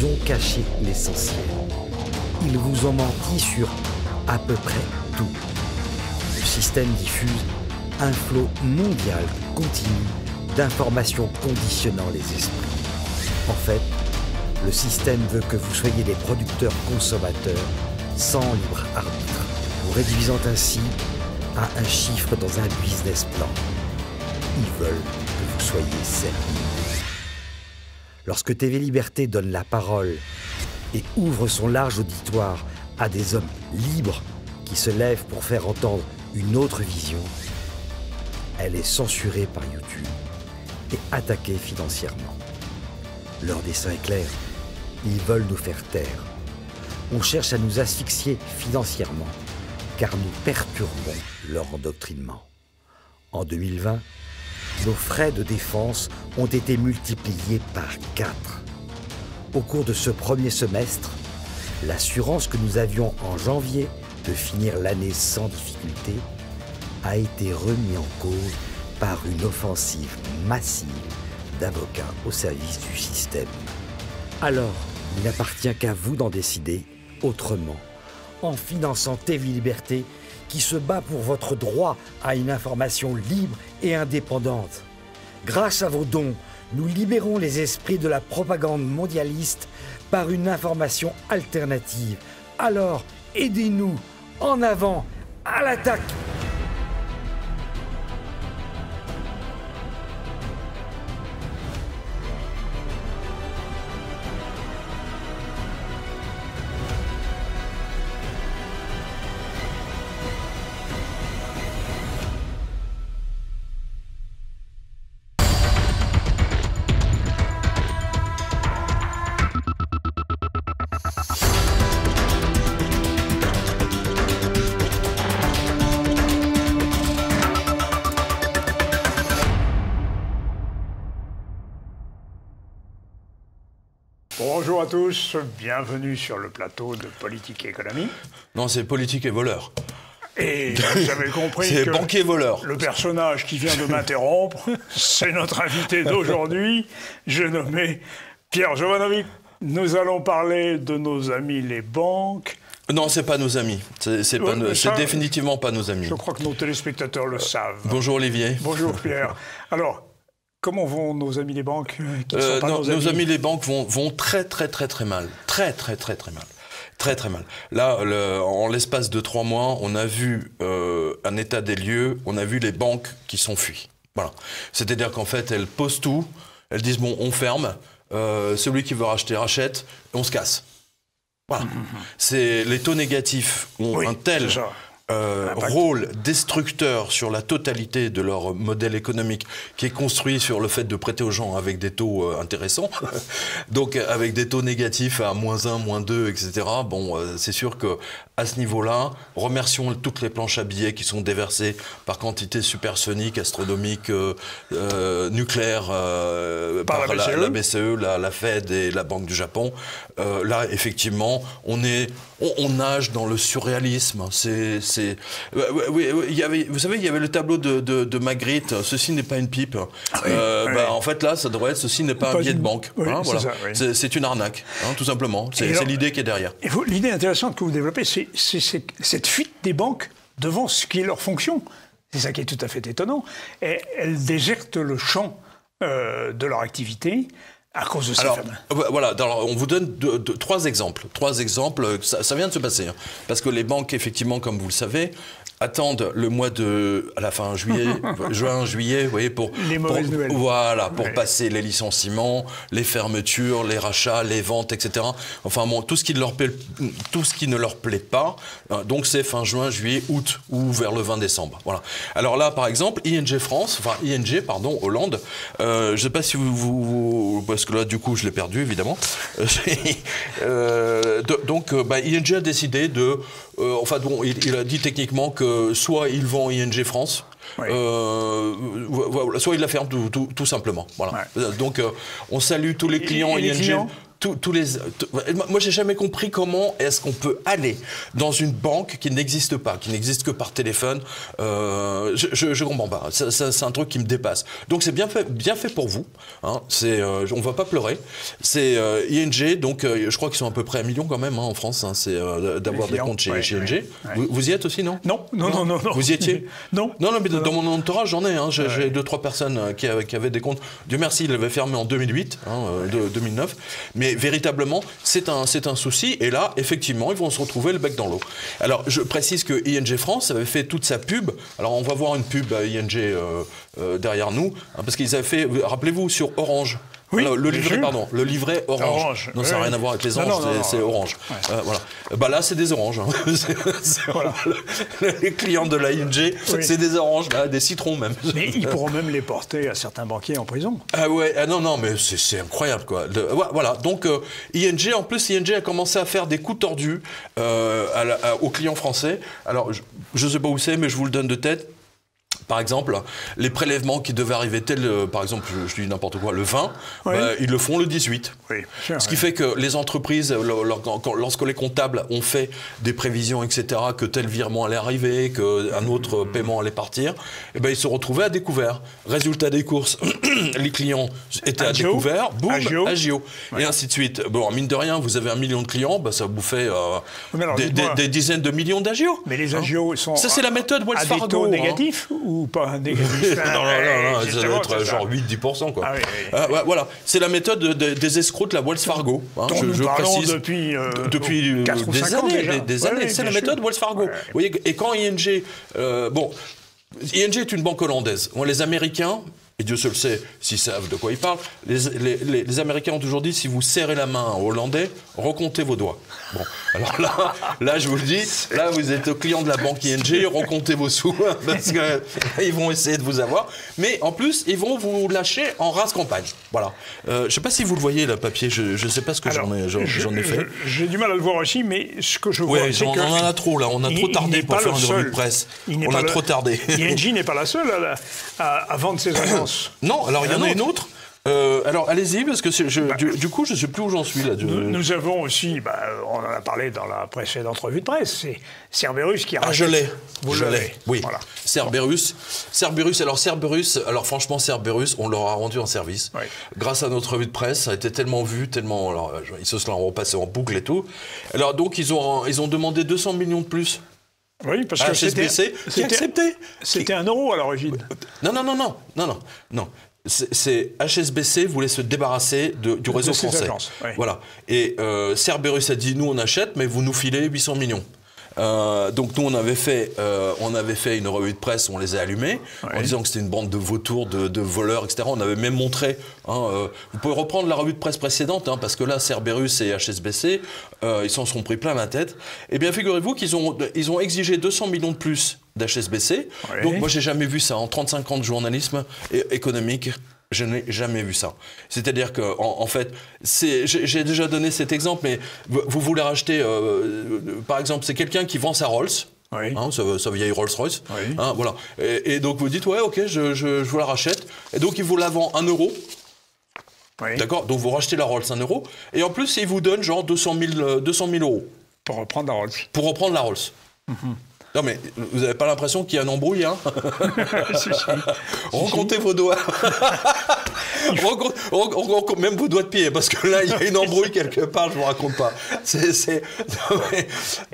vous ont caché l'essentiel. Ils vous ont menti sur à peu près tout. Le système diffuse un flot mondial continu d'informations conditionnant les esprits. En fait, le système veut que vous soyez des producteurs-consommateurs sans libre arbitre, vous réduisant ainsi à un chiffre dans un business plan. Ils veulent que vous soyez servis. Lorsque TV Liberté donne la parole et ouvre son large auditoire à des hommes libres qui se lèvent pour faire entendre une autre vision, elle est censurée par YouTube et attaquée financièrement. Leur dessein est clair, ils veulent nous faire taire. On cherche à nous asphyxier financièrement car nous perturbons leur endoctrinement. En 2020, nos frais de défense ont été multipliés par 4. Au cours de ce premier semestre, l'assurance que nous avions en janvier de finir l'année sans difficulté a été remise en cause par une offensive massive d'avocats au service du système. Alors, il n'appartient qu'à vous d'en décider autrement, en finançant TV Liberté, qui se bat pour votre droit à une information libre et indépendante. Grâce à vos dons, nous libérons les esprits de la propagande mondialiste par une information alternative. Alors, aidez-nous, en avant, à l'attaque! Bonjour à tous, bienvenue sur le plateau de Politique et Économie. Non, c'est Politique et Voleur. Et vous avez compris c'est que banquier-voleur. Le personnage qui vient de m'interrompre, c'est notre invité d'aujourd'hui, j'ai nommé Pierre Jovanovic. Nous allons parler de nos amis les banques. Non, c'est pas nos amis. C'est définitivement pas nos amis. Je crois que nos téléspectateurs le savent. Bonjour Olivier. Bonjour Pierre. Alors, comment vont nos amis les banques qui sont pas nos amis les banques vont très mal. Très mal. Là, en l'espace de 3 mois, on a vu un état des lieux, on a vu les banques qui s'enfuient. Voilà. C'est-à-dire qu'en fait, elles posent tout, elles disent bon, on ferme, celui qui veut racheter rachète, on se casse. Voilà. Les taux négatifs ont un tel rôle destructeur sur la totalité de leur modèle économique qui est construit sur le fait de prêter aux gens avec des taux intéressants, donc avec des taux négatifs à -1, -2, etc. Bon, c'est sûr que à ce niveau-là, remercions toutes les planches à billets qui sont déversées par quantité supersonique, astronomique, nucléaire par la BCE, la Fed et la Banque du Japon. Là, effectivement, on nage dans le surréalisme. Vous savez, il y avait le tableau de Magritte, ceci n'est pas une pipe. En fait, là, ça devrait être ceci n'est pas un billet de banque. Oui, hein, voilà. C'est une arnaque, hein, tout simplement. C'est l'idée qui est derrière. L'idée intéressante que vous développez, c'est cette fuite des banques devant ce qui est leur fonction. C'est ça qui est tout à fait étonnant. Et elles désertent le champ de leur activité à cause de ces fameux. Voilà, alors on vous donne 3 exemples. 3 exemples, ça vient de se passer. Hein. Parce que les banques, effectivement, comme vous le savez, attendent le mois à la fin juin, juillet, vous voyez, pour passer les licenciements, les fermetures, les rachats, les ventes, etc. Enfin bon, tout ce qui ne leur plaît pas. Donc c'est fin juin, juillet, août ou vers le 20 décembre. Voilà. Alors là, par exemple, ING Hollande. Je ne sais pas si parce que là, du coup, je l'ai perdu, évidemment. ING a décidé de... il a dit techniquement que soit il vend ING France, soit il la ferme tout simplement. Voilà. Ouais. Donc, on salue tous les clients ING. moi, j'ai jamais compris comment est-ce qu'on peut aller dans une banque qui n'existe pas, qui n'existe que par téléphone. Je comprends pas. C'est un truc qui me dépasse. Donc, c'est bien fait pour vous. Hein. On va pas pleurer. C'est ING. Donc, je crois qu'ils sont à peu près 1 million quand même en France. Hein, c'est d'avoir des comptes chez ING. Ouais. Vous y êtes aussi, non ? Non. Vous y étiez ? Non, mais dans mon entourage, j'en ai. Hein. J'ai 2-3 personnes qui avaient des comptes. Dieu merci, ils l'avaient fermé en 2008, 2009. Mais véritablement, c'est un souci. Et là, effectivement, ils vont se retrouver le bec dans l'eau. Alors, je précise que ING France avait fait toute sa pub. Alors, on va voir une pub à ING derrière nous, hein, parce qu'ils avaient fait, rappelez-vous, sur Orange. Oui, alors, le livret Orange. Non, ça n'a rien à voir avec les oranges, c'est Orange. Ouais. Voilà. Bah là, c'est des oranges. Hein. Voilà. Les clients de l'ING, c'est des oranges, des citrons même. Mais ils pourront même les porter à certains banquiers en prison. Ah ouais, non, mais c'est incroyable, quoi. Voilà, donc ING, en plus, ING a commencé à faire des coups tordus aux clients français. Alors, je ne sais pas où c'est, mais je vous le donne de tête. Par exemple, les prélèvements qui devaient arriver par exemple, je dis n'importe quoi, le 20, ils le font le 18. Oui, sûr, ce qui fait que les entreprises, lorsque les comptables ont fait des prévisions, etc., que tel virement allait arriver, qu'un autre paiement allait partir, eh ben, ils se retrouvaient à découvert. Résultat des courses, les clients étaient à découvert, boum, agio. Et ainsi de suite. Bon, mine de rien, vous avez 1 million de clients, ça bouffait des dizaines de millions d'agio. Mais les agios sont ça, c'est la méthode Wells Fargo. À des taux négatifs ou pas négatif? Non, ça doit être genre 8-10%, quoi. Ah oui. Voilà, c'est la méthode des escrocs de la Wells Fargo. Hein, je précise depuis 4 ou 5 ans déjà. Des années. C'est la méthode Wells Fargo. Vous voyez, et quand ING... ING est une banque hollandaise. Les Américains... Et Dieu seul sait s'ils savent de quoi ils parlent. Les Américains ont toujours dit, si vous serrez la main aux Hollandais, recomptez vos doigts. Bon, alors là, je vous le dis, là, vous êtes au client de la banque ING, recomptez vos sous, parce qu'ils vont essayer de vous avoir. Mais en plus, ils vont vous lâcher en race campagne. Voilà. Je ne sais pas si vous le voyez, le papier, je ne sais pas ce que j'en ai fait. J'ai du mal à le voir aussi, mais ce que je vois, c'est on en a trop, là. On a trop tardé pour faire une revue de presse. On a trop tardé. ING n'est pas la seule à vendre ses annonces. Non, alors il y en a une autre. Alors allez-y, parce que du coup, je ne sais plus où j'en suis là. Nous avons aussi, on en a parlé dans la précédente revue de presse, c'est Cerberus qui a je l'ai. Oui. Voilà. Cerberus. Alors franchement, Cerberus, on leur a rendu un service. Oui. Grâce à notre revue de presse, ça a été tellement vu, tellement. Alors, ils se sont repassés en boucle et tout. Alors donc, ils ont demandé 200 millions de plus. Oui, parce que HSBC qui a accepté. C'était 1 euro à l'origine. Non. C'est HSBC voulait se débarrasser du réseau français. Agences, oui. Voilà. Et Cerberus a dit, nous on achète, mais vous nous filez 800 millions. Donc nous on avait fait une revue de presse, on les a allumés en disant que c'était une bande de vautours, de voleurs, etc. On avait même montré, vous pouvez reprendre la revue de presse précédente, parce que là Cerberus et HSBC, ils s'en sont pris plein la tête. Eh bien figurez-vous qu'ils ont exigé 200 millions de plus d'HSBC. Donc moi j'ai jamais vu ça en 35 ans de journalisme économique. Je n'ai jamais vu ça. C'est-à-dire que, en fait, j'ai déjà donné cet exemple, mais vous voulez racheter, par exemple, c'est quelqu'un qui vend sa Rolls, sa vieille Rolls-Royce, voilà. Et donc vous dites, ok, je vous la rachète. Et donc il vous la vend 1 euro. Oui. D'accord. Donc vous rachetez la Rolls 1 euro. Et en plus, il vous donne genre 200 000 euros. Pour reprendre la Rolls. Pour reprendre la Rolls. Mm-hmm. Non mais, vous n'avez pas l'impression qu'il y a un embrouille, hein? Recomptez vos doigts. Même vos doigts de pied, parce que là, il y a une embrouille quelque part, je ne vous raconte pas.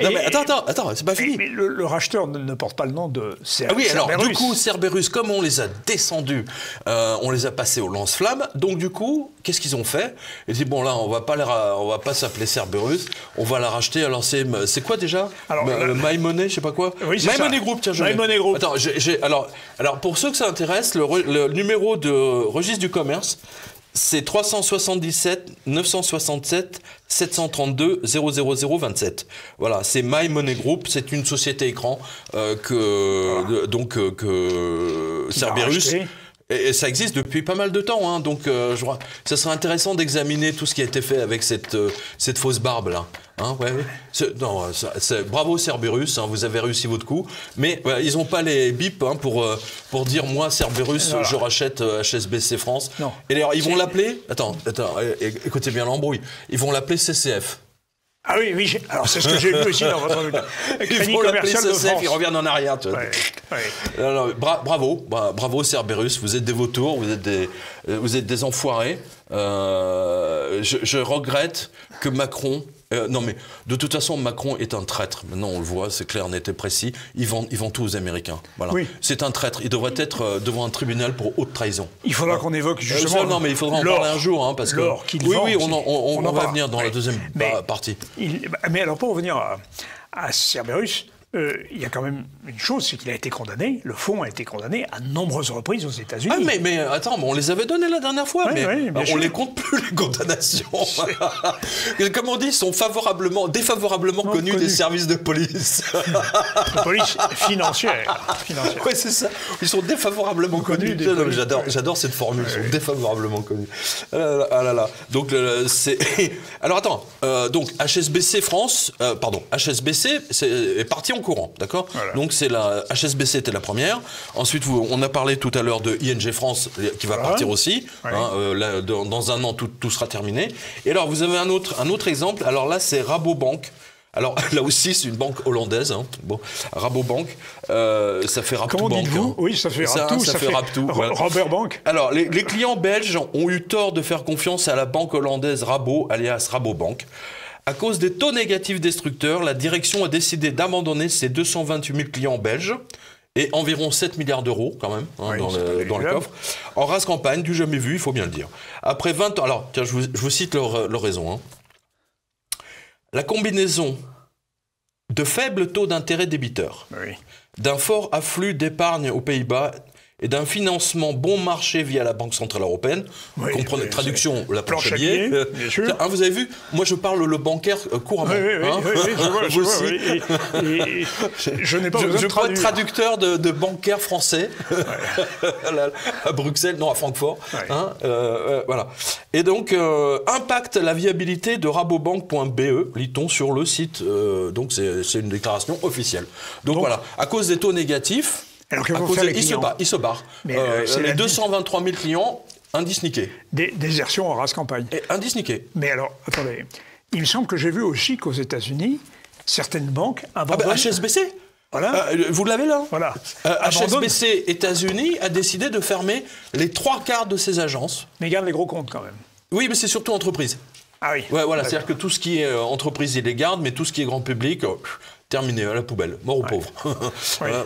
Non mais attends, c'est pas fini. Mais le racheteur ne porte pas le nom de Cerberus. Ah oui, alors du coup, Cerberus, comme on les a descendus, on les a passés au lance-flammes, donc du coup, qu'est-ce qu'ils ont fait? Ils disent, bon là, on va pas s'appeler Cerberus, on va la racheter, alors c'est quoi déjà? My Money, je sais pas quoi. Oui, My Money Group, tiens, My Money Group. Attends, alors pour ceux que ça intéresse, le numéro de registre du commerce, c'est 377 967 732 00027. Voilà, c'est My Money Group, c'est une société écran que Cerberus Et ça existe depuis pas mal de temps, hein, donc je crois ça serait intéressant d'examiner tout ce qui a été fait avec cette fausse barbe là. Hein, ouais. Bravo Cerberus, hein, vous avez réussi votre coup, mais ils n'ont pas les bips hein, pour dire moi Cerberus, je rachète HSBC France. Non. Et d'ailleurs ils vont l'appeler. Attends, écoutez bien l'embrouille. Ils vont l'appeler CCF. Ah oui, alors c'est ce que j'ai vu aussi dans votre Ils vont l'appeler CCF, ils reviennent en arrière. Tu vois. Non, bravo Cerberus, vous êtes des vautours, vous êtes des enfoirés. Je regrette que Macron... non mais de toute façon Macron est un traître. Maintenant on le voit, c'est clair, net et précis. Ils vend tout aux Américains. Voilà. Oui. C'est un traître. Il devrait être devant un tribunal pour haute trahison. Il faudra qu'on évoque justement. Non mais il faudra en parler un jour, hein, parce que on va venir dans la deuxième partie. Mais alors pour revenir à Cerberus. Il y a quand même une chose, c'est qu'il a été condamné, le fonds a été condamné à nombreuses reprises aux États-Unis. Ah mais attends, on les avait donnés la dernière fois, on les compte plus les condamnations. Comme on dit, ils sont défavorablement connus des services de police. De police financière. Oui, c'est ça. Ils sont défavorablement connus. J'adore cette formule, ils sont défavorablement connus. Ah là là. Donc c'est. Alors attends. Donc HSBC France, HSBC est parti en courant, d'accord. Voilà. Donc c'est la HSBC était la première. Ensuite, on a parlé tout à l'heure de ING France qui va partir aussi. Ouais. Hein, là, dans un an, tout sera terminé. Et alors, vous avez un autre exemple. Alors là, c'est Rabobank. Alors là aussi, c'est une banque hollandaise. Hein. Bon, Rabobank, ça fait Raptou Bank. Comment dites-vous ? Oui, ça fait Raptou. Ça fait Raptou. Voilà. Robert Bank. Alors, les clients belges ont eu tort de faire confiance à la banque hollandaise Rabo, alias Rabobank. À cause des taux négatifs destructeurs, la direction a décidé d'abandonner ses 228 000 clients belges et environ 7 milliards d'euros quand même dans le coffre. En race campagne, du jamais vu, il faut bien le dire. Après 20 ans... Alors, tiens, je vous cite leur raison. Hein. La combinaison de faibles taux d'intérêt débiteurs, d'un fort afflux d'épargne aux Pays-Bas et d'un financement bon marché via la Banque Centrale Européenne. Vous comprenez, traduction, la planche à billets. Bien sûr. Hein, vous avez vu, moi je parle le bancaire couramment. Oui, je vois. Je n'ai pas besoin de traduire. Je peux être traducteur de bancaire français à Bruxelles, non à Francfort. Hein, voilà. Et donc, impacte la viabilité de rabobank.be, lit-on sur le site. Donc c'est une déclaration officielle. Donc voilà, à cause des taux négatifs, alors que vous faites il se barre. Les 223 000 clients, indisniqués. Désertion en race campagne. Indisniqués. Mais alors, attendez, il me semble que j'ai vu aussi qu'aux États-Unis, certaines banques abandonnent... HSBC. Voilà. Vous l'avez là. Voilà. HSBC États-Unis a décidé de fermer les 3/4 de ses agences. Mais garde les gros comptes quand même. Oui, mais c'est surtout entreprise. Ah oui. Ouais, voilà, c'est-à-dire que tout ce qui est entreprise, il les garde, mais tout ce qui est grand public... terminé, à la poubelle, mort aux pauvres.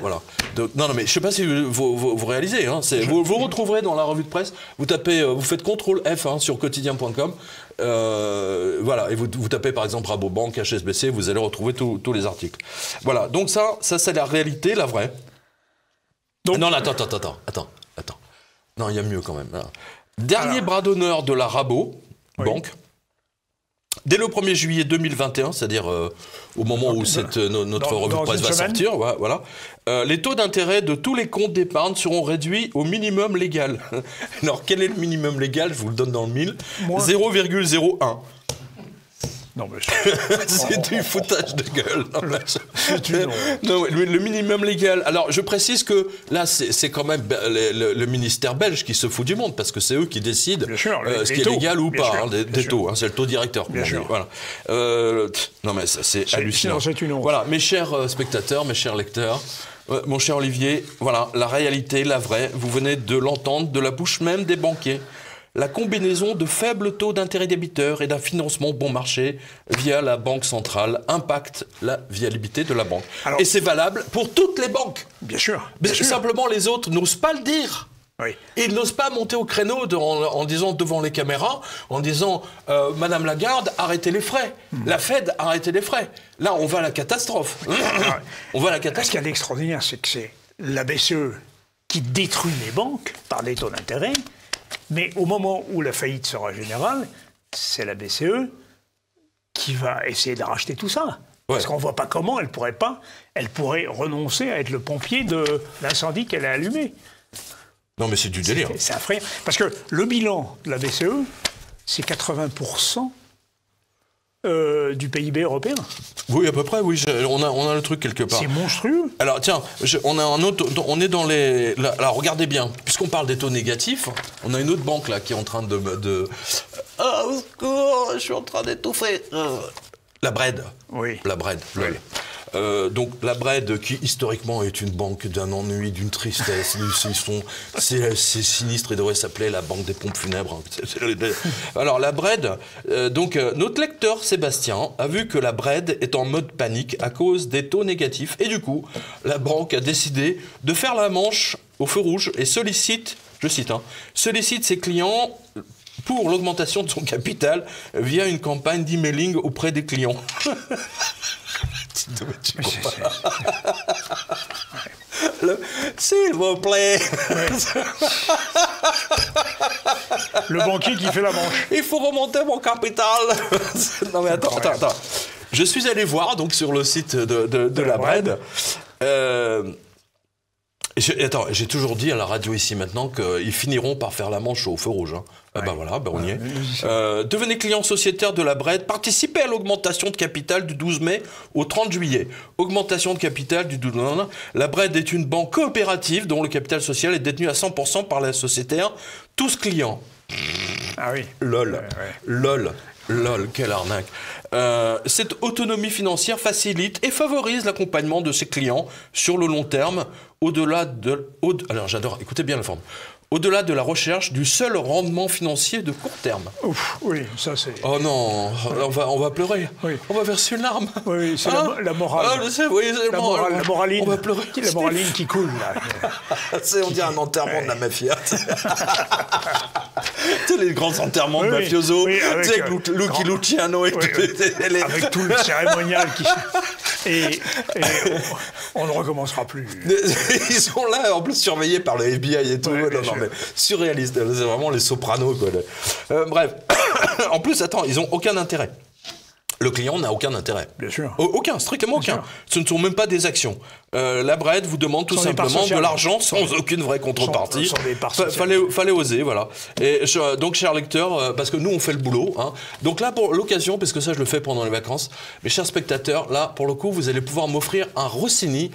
Voilà. Donc, non, mais je ne sais pas si vous réalisez. Hein, vous retrouverez dans la revue de presse. Vous tapez, vous faites CTRL F sur quotidien.com. Voilà, et vous tapez par exemple Rabobank, HSBC, vous allez retrouver tous les articles. Voilà, donc ça c'est la réalité, la vraie. Donc, non, attends. Non, il y a mieux quand même. Alors, dernier bras d'honneur de la Rabobank. Dès le 1er juillet 2021, c'est-à-dire au moment où notre revue de presse va sortir, voilà, les taux d'intérêt de tous les comptes d'épargne seront réduits au minimum légal. Alors, quel est le minimum légal ? Je vous le donne dans le mille. 0,01. Non, mais c'est du foutage de gueule. Non, le minimum légal. Alors, je précise que là, c'est quand même le ministère belge qui se fout du monde, parce que c'est eux qui décident ce qui est légal ou pas, des taux. Hein, c'est le taux directeur. Voilà. Non, mais c'est hallucinant. Voilà, mes chers spectateurs, mes chers lecteurs, mon cher Olivier, voilà, la réalité, la vraie, vous venez de l'entendre de la bouche même des banquiers. La combinaison de faibles taux d'intérêt débiteurs et d'un financement bon marché via la Banque centrale impacte la viabilité de la banque. Alors, et c'est valable pour toutes les banques. Bien sûr. Simplement, les autres n'osent pas le dire. Oui. Et ils n'osent pas monter au créneau en disant devant les caméras, en disant Madame Lagarde, arrêtez les frais. La Fed, arrêtez les frais. Là, on va à la catastrophe. On va à la catastrophe. Ce qu'il y a d'extraordinaire, c'est que c'est la BCE qui détruit les banques par les taux d'intérêt. Mais au moment où la faillite sera générale, c'est la BCE qui va essayer de racheter tout ça. Parce qu'on ne voit pas comment elle pourrait renoncer à être le pompier de l'incendie qu'elle a allumé. Non, mais c'est du délire. C'est effrayant. Parce que le bilan de la BCE, c'est 80% du PIB européen. Oui, à peu près, oui. On a le truc quelque part. C'est monstrueux. Alors, tiens, on a un autre. On est dans les. Là, alors, regardez bien. Puisqu'on parle des taux négatifs, on a une autre banque là qui est en train de... Ah, au secours, je suis en train d'étouffer. La Bred. Oui. La Bred. Oui. Donc la Bred, qui historiquement est une banque d'un ennui, d'une tristesse, c'est sinistre, il devrait s'appeler la banque des pompes funèbres. Alors la Bred, notre lecteur Sébastien a vu que la Bred est en mode panique à cause des taux négatifs et du coup la banque a décidé de faire la manche au feu rouge et sollicite, je cite, sollicite ses clients pour l'augmentation de son capital via une campagne d'emailing auprès des clients. S'il vous plaît. Le banquier qui fait la manche. Il faut remonter mon capital. Non mais attends. Je suis allé voir donc sur le site de la Bred. Attends, j'ai toujours dit à la radio ici maintenant qu'ils finiront par faire la manche au feu rouge. Voilà, on y est. Devenez client sociétaire de la Bred, participez à l'augmentation de capital du 12 mai au 30 juillet. Augmentation de capital du 12 mai. La Bred est une banque coopérative dont le capital social est détenu à 100% par la sociétaire. Tous clients. Ah oui. Lol, quelle arnaque. Cette autonomie financière facilite et favorise l'accompagnement de ses clients sur le long terme, alors j'adore, écoutez bien la forme. Au-delà de la recherche du seul rendement financier de court terme. Ouf, oui, ça c'est... Oh non, on va pleurer. Oui. On va verser une larme. Oui, c'est la morale. La moraline. On va pleurer. La moraline qui coule, là. On dirait un enterrement de la mafia. Tu sais, les grands enterrements de mafiosos. Oui, tu sais, avec Lucky Luciano et tout. Avec tout le cérémonial qui... Et on ne recommencera plus. Ils sont là, en plus surveillés par le FBI et tout. Ouais, non, mais surréaliste. C'est vraiment les Sopranos, quoi. Bref. En plus, attends, ils n'ont aucun intérêt. Le client n'a aucun intérêt. Bien sûr. Aucun, strictement aucun. Ce ne sont même pas des actions. La Bred vous demande tout simplement de l'argent sans aucune vraie contrepartie. Fallait oser, voilà. Et donc, cher lecteur, parce que nous, on fait le boulot. Donc là, pour l'occasion, parce que ça, je le fais pendant les vacances, mes chers spectateurs, là, pour le coup, vous allez pouvoir m'offrir un Rossini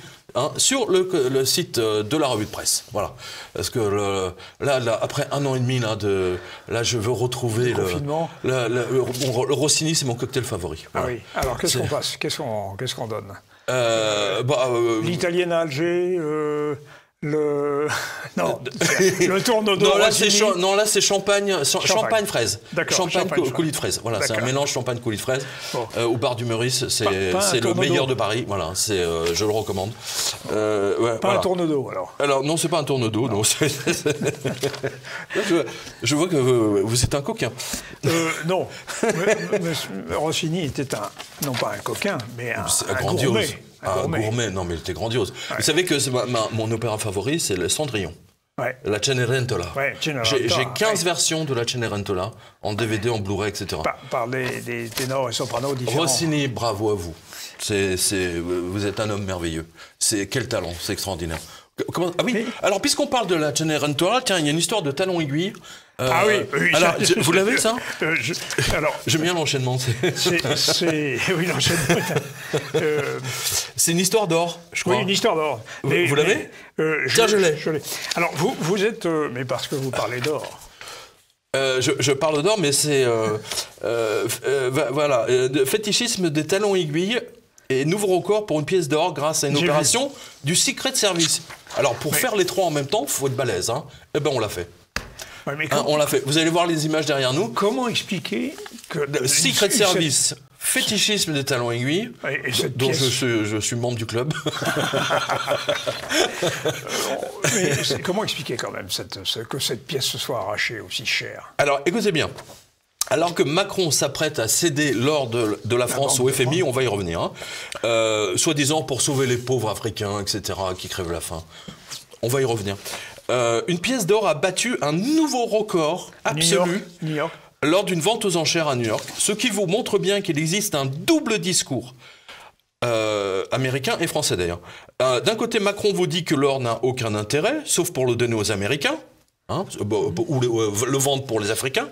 sur le site de la revue de presse. Voilà. Parce que là, après 1 an et demi, là, je veux retrouver le Rossini, c'est mon cocktail favori. Voilà. Ah oui. Alors, qu'est-ce qu'on passe? Qu'est-ce qu'on donne? L'italienne à Alger, le tourne-dos. Non, là c'est champagne fraise. Champagne coulis de fraise. Voilà, c'est un mélange champagne coulis de fraise. Au bar du Meurice, c'est le meilleur de Paris. Voilà, je le recommande. Un tourne-dos alors. Alors non, c'est pas un tourne-dos. Non. Je vois que vous êtes un coquin. Non, Rossini était non pas un coquin, mais un gourmet. Un gourmet, non mais il était grandiose. Ouais. Vous savez que mon opéra favori, c'est le Cendrillon. Ouais. La Cenerentola. Ouais, j'ai 15 versions de la Cenerentola, en DVD, en Blu-ray, etc. Par des ténors et sopranos différents. Rossini, bravo à vous. Vous êtes un homme merveilleux. Quel talent, c'est extraordinaire. Ah oui, alors puisqu'on parle de la Cenerentola, tiens, il y a une histoire de talon aiguille. Ah oui. Alors, vous l'avez ça alors, j'aime bien l'enchaînement. Oui, l'enchaînement. C'est une histoire d'or, je crois. Oui, une histoire d'or. Vous l'avez Tiens, je l'ai. Alors, vous êtes... mais parce que vous parlez d'or. Je parle d'or, mais c'est... voilà. Fétichisme des talons aiguilles et nouveau record pour une pièce d'or grâce à une opération du Secret Service. Alors, pour faire les trois en même temps, il faut être balèze. Eh ben, on l'a fait. Ouais, on l'a fait. Vous allez voir les images derrière nous. Comment expliquer que... Secret Service, fétichisme des talons aiguilles, dont je suis membre du club. Mais comment expliquer quand même que cette pièce se soit arrachée aussi chère? Alors, écoutez bien. Alors que Macron s'apprête à céder l'or de la France au FMI, on va y revenir, soi-disant pour sauver les pauvres Africains, etc., qui crèvent la faim. On va y revenir. Une pièce d'or a battu un nouveau record absolu New York. Lors d'une vente aux enchères à New York, ce qui vous montre bien qu'il existe un double discours. américains et français d'ailleurs. D'un côté, Macron vous dit que l'or n'a aucun intérêt, sauf pour le donner aux Américains, hein, ou le vendre pour les Africains.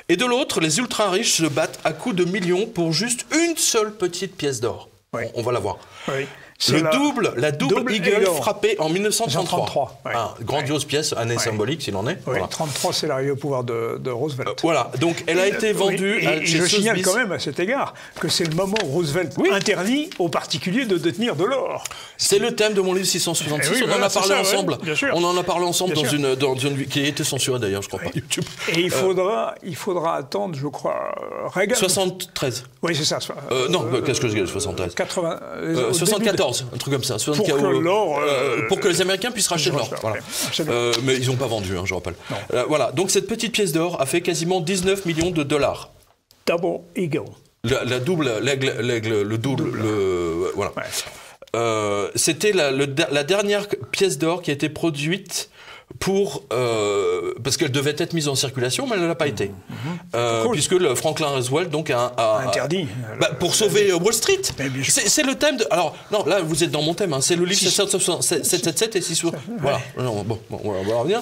Et de l'autre, les ultra-riches se battent à coups de millions pour juste une seule petite pièce d'or. Oui. On va la voir. Oui. La double Eagle frappée en 1933. Ouais. Grandiose pièce, année symbolique s'il en est. Oui, voilà. 1933, c'est l'arrivée au pouvoir de Roosevelt. Voilà, donc elle a été vendue et je signale quand même à cet égard que c'est le moment où Roosevelt interdit aux particuliers de détenir de l'or. C'est le thème de mon livre 666, on en a parlé ensemble. Bien sûr. On en a parlé ensemble dans une qui a été censurée d'ailleurs, je crois, par YouTube. Et il faudra attendre, je crois, Reagan. 73. Oui, c'est ça. Non, qu'est-ce que je dis, 73 74. Un truc comme ça. Pour que les Américains puissent racheter de l'or. Voilà. Mais ils n'ont pas vendu, je rappelle. Voilà. Donc cette petite pièce d'or a fait quasiment 19 millions de dollars. Double Eagle. La double, l'aigle, le double, voilà. Ouais. C'était la dernière pièce d'or qui a été produite parce qu'elle devait être mise en circulation, mais elle ne l'a pas été. Puisque le Franklin Roosevelt donc a interdit. Pour sauver Wall Street. C'est le thème de... Alors, non, là, vous êtes dans mon thème. C'est le livre 777 et 6... Voilà. Bon, on va revenir.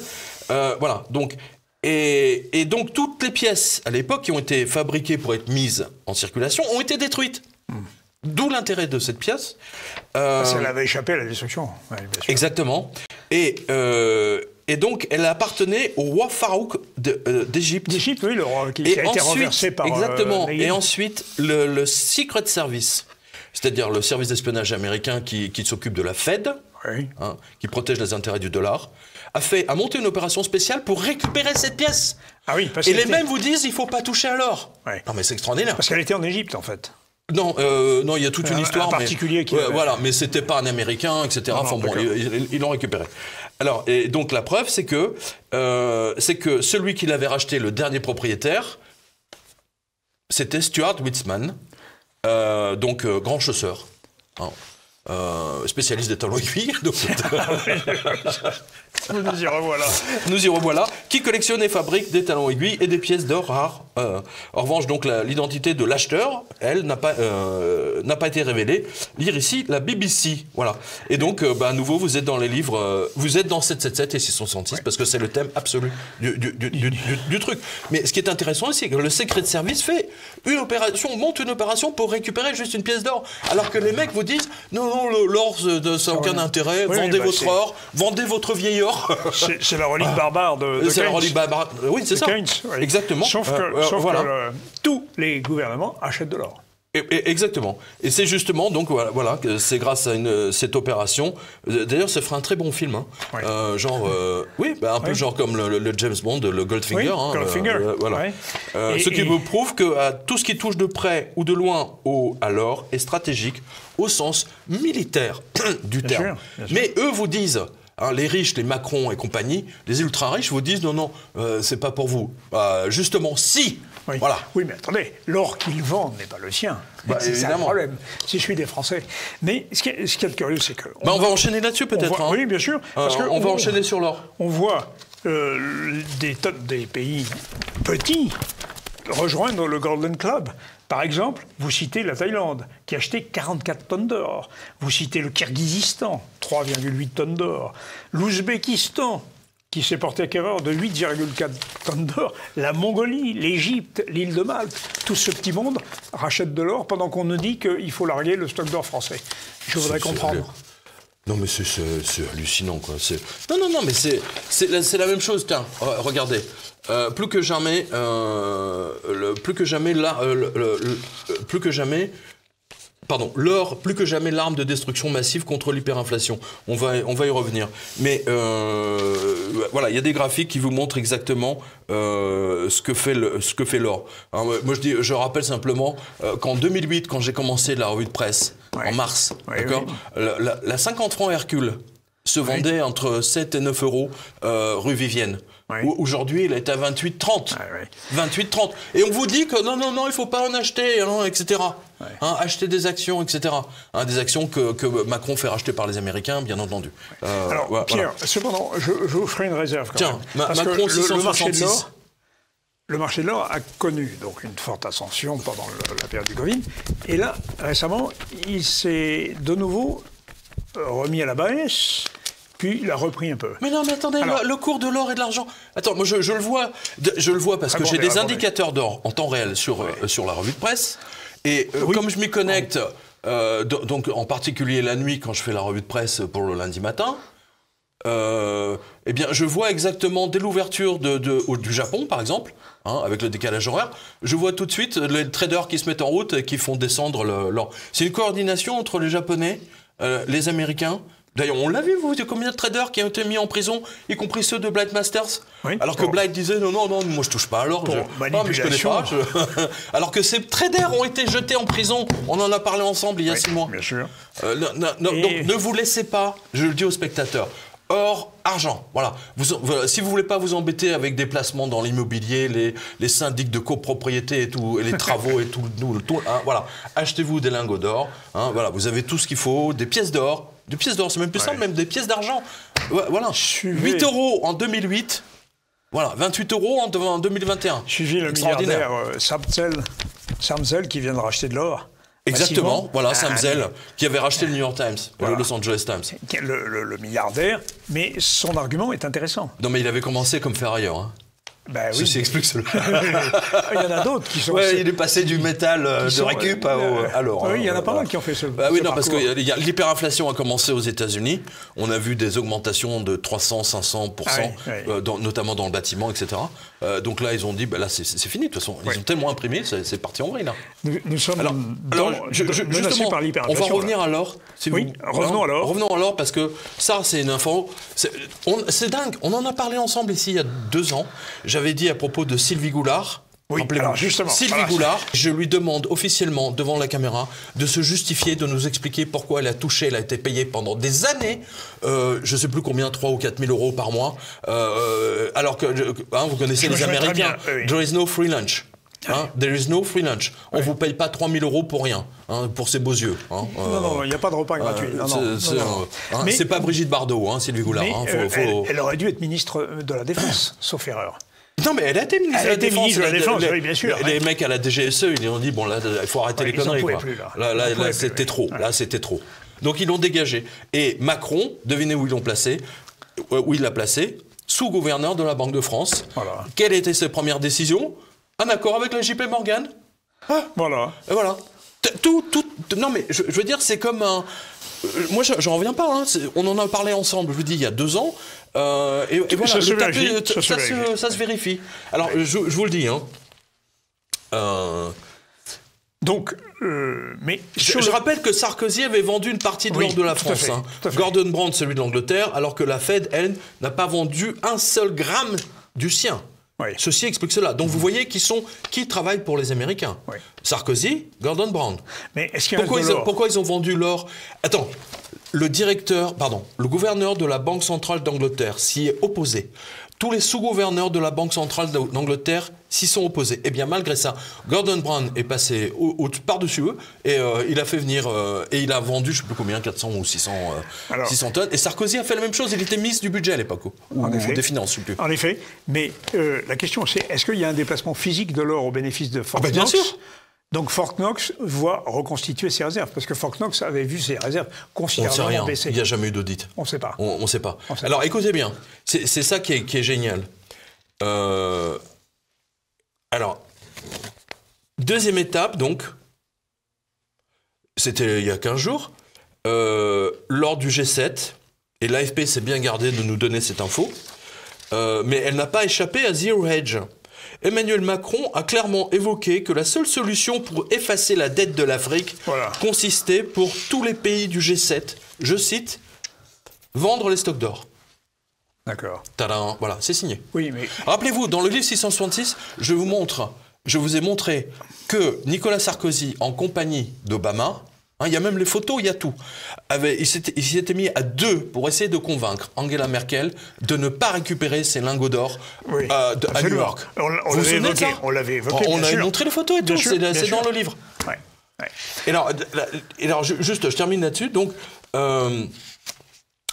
Voilà. Donc, et donc, toutes les pièces, à l'époque, qui ont été fabriquées pour être mises en circulation, ont été détruites. D'où l'intérêt de cette pièce. Parce qu'elle avait échappé à la destruction. Ouais, bien sûr. Exactement. Et donc, elle appartenait au roi Farouk d'Égypte. D'Égypte, oui, le roi qui a été renversé par... Exactement. Et ensuite, le Secret Service, c'est-à-dire le service d'espionnage américain qui s'occupe de la Fed, qui protège les intérêts du dollar, a monté une opération spéciale pour récupérer cette pièce. Ah oui, et les mêmes vous disent, il ne faut pas toucher à l'or. Ouais. Non, mais c'est extraordinaire. Parce qu'elle était en Égypte, en fait. Non, il y a toute une histoire. Un particulier qui... voilà, mais c'était pas un Américain, etc. Enfin bon, ils l'ont récupéré. Alors, et donc la preuve, c'est que celui qui l'avait racheté, le dernier propriétaire, c'était Stuart Weitzman, donc grand chausseur, spécialiste des talons aiguilles. Nous y revoilà. Nous y revoilà. Qui collectionne et fabrique des talons aiguilles et des pièces d'or rares. En revanche, donc l'identité de l'acheteur, elle n'a pas été révélée. Lire ici la BBC. Voilà. Et donc, à nouveau, vous êtes dans les livres, vous êtes dans 777 et 666 parce que c'est le thème absolu du truc. Mais ce qui est intéressant aussi, c'est que le Secret Service monte une opération pour récupérer juste une pièce d'or, alors que les mecs vous disent non, l'or, ça n'a aucun intérêt. Vendez votre or, vendez votre vieil or. C'est la relique barbare de Keynes. C'est la relique barbare. Oui, c'est ça. Keynes, oui. Exactement. Sauf que tous les gouvernements achètent de l'or. Exactement. Et c'est justement, donc voilà, c'est grâce à cette opération. D'ailleurs, ça ferait un très bon film. Hein. Oui. Un peu genre comme le James Bond, le Goldfinger. Oui, Goldfinger. Voilà. Ce qui me prouve que tout ce qui touche de près ou de loin à l'or est stratégique au sens militaire du terme. Bien sûr. Mais eux vous disent... les riches, les Macron et compagnie, les ultra-riches vous disent non, c'est pas pour vous. Justement, si. Oui. Voilà. Oui, mais attendez, l'or qu'ils vendent n'est pas le sien. C'est ça le problème. Si je suis des Français. Mais ce qui est curieux, c'est que... On va enchaîner là-dessus peut-être. Oui, bien sûr. Parce on va enchaîner sur l'or. On voit des pays petits rejoindre le Golden Club. Par exemple, vous citez la Thaïlande, qui a acheté 44 tonnes d'or. Vous citez le Kirghizistan, 3,8 tonnes d'or. L'Ouzbékistan, qui s'est porté acquéreur de 8,4 tonnes d'or. La Mongolie, l'Égypte, l'île de Malte, tout ce petit monde rachète de l'or pendant qu'on nous dit qu'il faut larguer le stock d'or français. Je voudrais comprendre. Non mais c'est hallucinant quoi. Non mais c'est la même chose. Tiens, regardez. Plus que jamais l'or, plus que jamais l'arme de destruction massive contre l'hyperinflation. On va y revenir. Mais voilà, il y a des graphiques qui vous montrent exactement ce que fait l'or. Hein, moi, je rappelle simplement qu'en 2008, quand j'ai commencé la revue de presse, en mars, d'accord, la 50 francs Hercule se vendait entre 7 et 9 euros rue Vivienne. Oui. Aujourd'hui, il est à 28,30. 28,30. Et on vous dit que non, il ne faut pas en acheter, etc. Ouais. Acheter des actions, etc. Des actions que Macron fait racheter par les Américains, bien entendu. Alors, Pierre, cependant, je vous ferai une réserve. Tiens, Macron 666. le marché de l'or a connu donc une forte ascension pendant la période du Covid. Et là, récemment, il s'est de nouveau remis à la baisse, puis il a repris un peu. Mais non, mais attendez, alors, le cours de l'or et de l'argent... Attends, moi je le vois parce que j'ai des indicateurs d'or en temps réel sur la revue de presse. Et comme je m'y connecte, donc en particulier la nuit quand je fais la revue de presse pour le lundi matin, eh bien, je vois exactement dès l'ouverture du Japon, par exemple, avec le décalage horaire, je vois tout de suite les traders qui se mettent en route et qui font descendre l'or. C'est une coordination entre les Japonais, les Américains. D'ailleurs, on l'a vu, vous, combien de traders qui ont été mis en prison, y compris ceux de Blight Masters, alors que Blight disait non, moi je touche pas à l'or, mais je connais pas. Alors que ces traders ont été jetés en prison, on en a parlé ensemble il y a 6 mois. Bien sûr. Donc ne vous laissez pas, je le dis aux spectateurs. Or, argent, voilà. Si vous voulez pas vous embêter avec des placements dans l'immobilier, les syndics de copropriété et tout, et les travaux et tout, voilà. Achetez-vous des lingots d'or, voilà. Vous avez tout ce qu'il faut, des pièces d'or, c'est même plus simple, même des pièces d'argent. Voilà. 8 € en 2008. Voilà, 28 € en 2021. Suivi le milliardaire Samsel qui vient de racheter de l'or. Exactement, voilà, Sam Zell, qui avait racheté le New York Times, le Los Angeles Times. Le milliardaire, mais son argument est intéressant. Non, mais il avait commencé comme ferrailleur. Ben, Ceci explique cela. Il y en a d'autres qui sont... il est passé du métal de récup à l'or. Oui, il y en a pas mal qui ont fait ce oui, non, parce que l'hyperinflation a commencé aux États-Unis. On a vu des augmentations de 300-500%, notamment dans le bâtiment, etc. Donc là, ils ont dit, là, c'est fini, de toute façon. Ils ont tellement imprimé, c'est parti en vrille, là. Nous sommes justement, par l'hyperinflation. On va revenir à l'or. Revenons à l'or. Revenons à l'or, parce que ça, c'est une info... C'est dingue. On en a parlé ensemble ici il y a 2 ans. J'avais dit à propos de Sylvie Goulard, alors justement, Sylvie Goulard, je lui demande officiellement devant la caméra de se justifier, de nous expliquer pourquoi elle a été payée pendant des années, je ne sais plus combien, 3 ou 4 000 € par mois, alors que, vous connaissez les Américains, there is no free lunch. There is no free lunch. On ne vous paye pas 3 000 € pour rien, pour ses beaux yeux. Non, il n'y a pas de repas gratuit. C'est pas Brigitte Bardot, Sylvie Goulard. Elle aurait dû être ministre de la Défense, sauf erreur. Non, mais elle a été ministre de la Défense. Oui, bien sûr. Les mecs à la DGSE, ils ont dit, bon, là, il faut arrêter les conneries. Là, c'était trop. Là, c'était trop. Donc, ils l'ont dégagé. Et Macron, devinez où ils l'ont placé, où il l'a placé, sous-gouverneur de la Banque de France. Voilà. Quelle était ses premières décisions? Un accord avec la JP Morgan. Voilà. Et voilà. Non, mais je veux dire, c'est comme un... Moi, j'en reviens pas. On en a parlé ensemble, je vous dis, il y a 2 ans. Et voilà, ça se vérifie. Alors, je vous le dis. Donc, mais... Je rappelle que Sarkozy avait vendu une partie de l'or de la France. Gordon Brown, celui de l'Angleterre, alors que la Fed, elle, n'a pas vendu un seul gramme du sien. Oui. Ceci explique cela. Donc vous voyez qui travaille pour les Américains. Oui. Sarkozy, Gordon Brown. Mais est-ce qu'il y a pourquoi ils ont vendu l'or? Attends, le gouverneur de la Banque centrale d'Angleterre s'y est opposé. Tous les sous-gouverneurs de la Banque centrale d'Angleterre s'y sont opposés. Et bien malgré ça, Gordon Brown est passé par-dessus eux et il a fait venir et il a vendu, je ne sais plus combien, 400 ou 600 tonnes. Et Sarkozy a fait la même chose. Il était ministre du budget à l'époque ou des finances, je ne sais plus. En effet. Mais la question c'est, est-ce qu'il y a un déplacement physique de l'or au bénéfice de Fort Knox? Bien sûr. Donc Fort Knox voit reconstituer ses réserves, parce que Fort Knox avait vu ses réserves considérablement baisser. Il n'y a jamais eu d'audit. On ne sait pas. On ne sait pas. Alors écoutez bien, c'est ça qui est génial. Alors, deuxième étape, donc, c'était il y a 15 jours, lors du G7, et l'AFP s'est bien gardé de nous donner cette info, mais elle n'a pas échappé à Zero Hedge. Emmanuel Macron a clairement évoqué que la seule solution pour effacer la dette de l'Afrique consistait pour tous les pays du G7, je cite, vendre les stocks d'or. D'accord. Tadam, voilà, c'est signé. Oui, mais... Rappelez-vous, dans le livre 666, je vous ai montré que Nicolas Sarkozy, en compagnie d'Obama, il y a même les photos, il y a tout. Il s'était mis à 2 pour essayer de convaincre Angela Merkel de ne pas récupérer ses lingods d'or à New York. On l'avait évoqué. On avait montré les photos et tout, c'est dans le livre. Ouais. Et alors, juste, je termine là-dessus. Donc,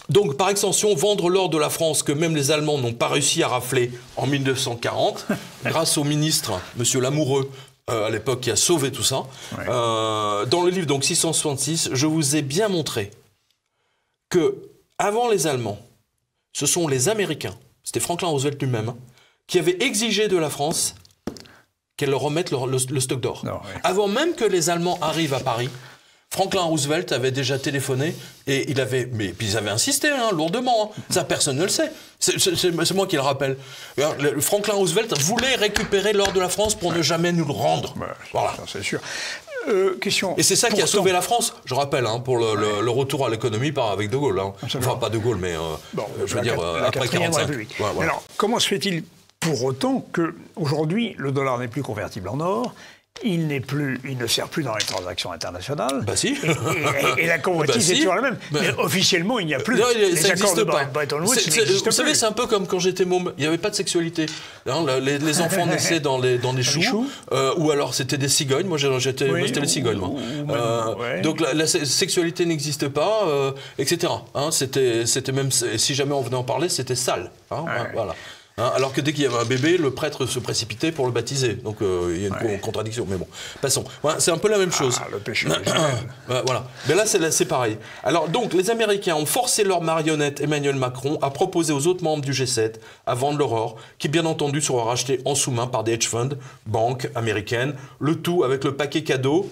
Donc, par extension, vendre l'or de la France que même les Allemands n'ont pas réussi à rafler en 1940, grâce au ministre, M. Lamoureux, à l'époque, qui a sauvé tout ça. Ouais. Dans le livre, donc 666, je vous ai bien montré que, avant les Allemands, ce sont les Américains, c'était Franklin Roosevelt lui-même, qui avaient exigé de la France qu'elle leur remette le stock d'or. Ouais. Avant même que les Allemands arrivent à Paris, Franklin Roosevelt avait déjà téléphoné et puis ils avaient insisté lourdement. Hein. Ça, personne ne le sait. C'est moi qui le rappelle. Franklin Roosevelt voulait récupérer l'or de la France pour ne jamais nous le rendre. Voilà, c'est sûr. Question. Et c'est ça qui a sauvé la France, je rappelle, pour le retour à l'économie avec De Gaulle. Hein. Enfin, pas De Gaulle, mais je veux dire après 45. Ouais. Alors, comment se fait-il pour autant qu'aujourd'hui, le dollar n'est plus convertible en or? Il ne sert plus dans les transactions internationales. Bah si. Et la convoitise est toujours la même. Mais officiellement, il n'y a plus. Les accords de Bretton Woods n'existent plus. Vous savez, c'est un peu comme quand j'étais môme. Il n'y avait pas de sexualité. Hein, les enfants naissaient dans des choux. Ou alors c'était des cigognes. Moi, c'était les cigognes. Donc la sexualité n'existe pas, etc. Hein, c'était même, si jamais on venait en parler, c'était sale. Hein, voilà. Hein, alors que dès qu'il y avait un bébé, le prêtre se précipitait pour le baptiser. Donc il y a une contradiction. Mais bon, passons. Voilà, c'est un peu la même chose. Le péché. Voilà. Mais là, c'est pareil. Alors donc, les Américains ont forcé leur marionnette Emmanuel Macron à proposer aux autres membres du G7 à vendre leur or, qui bien entendu sera racheté en sous-main par des hedge funds, banques américaines, le tout avec le paquet cadeau.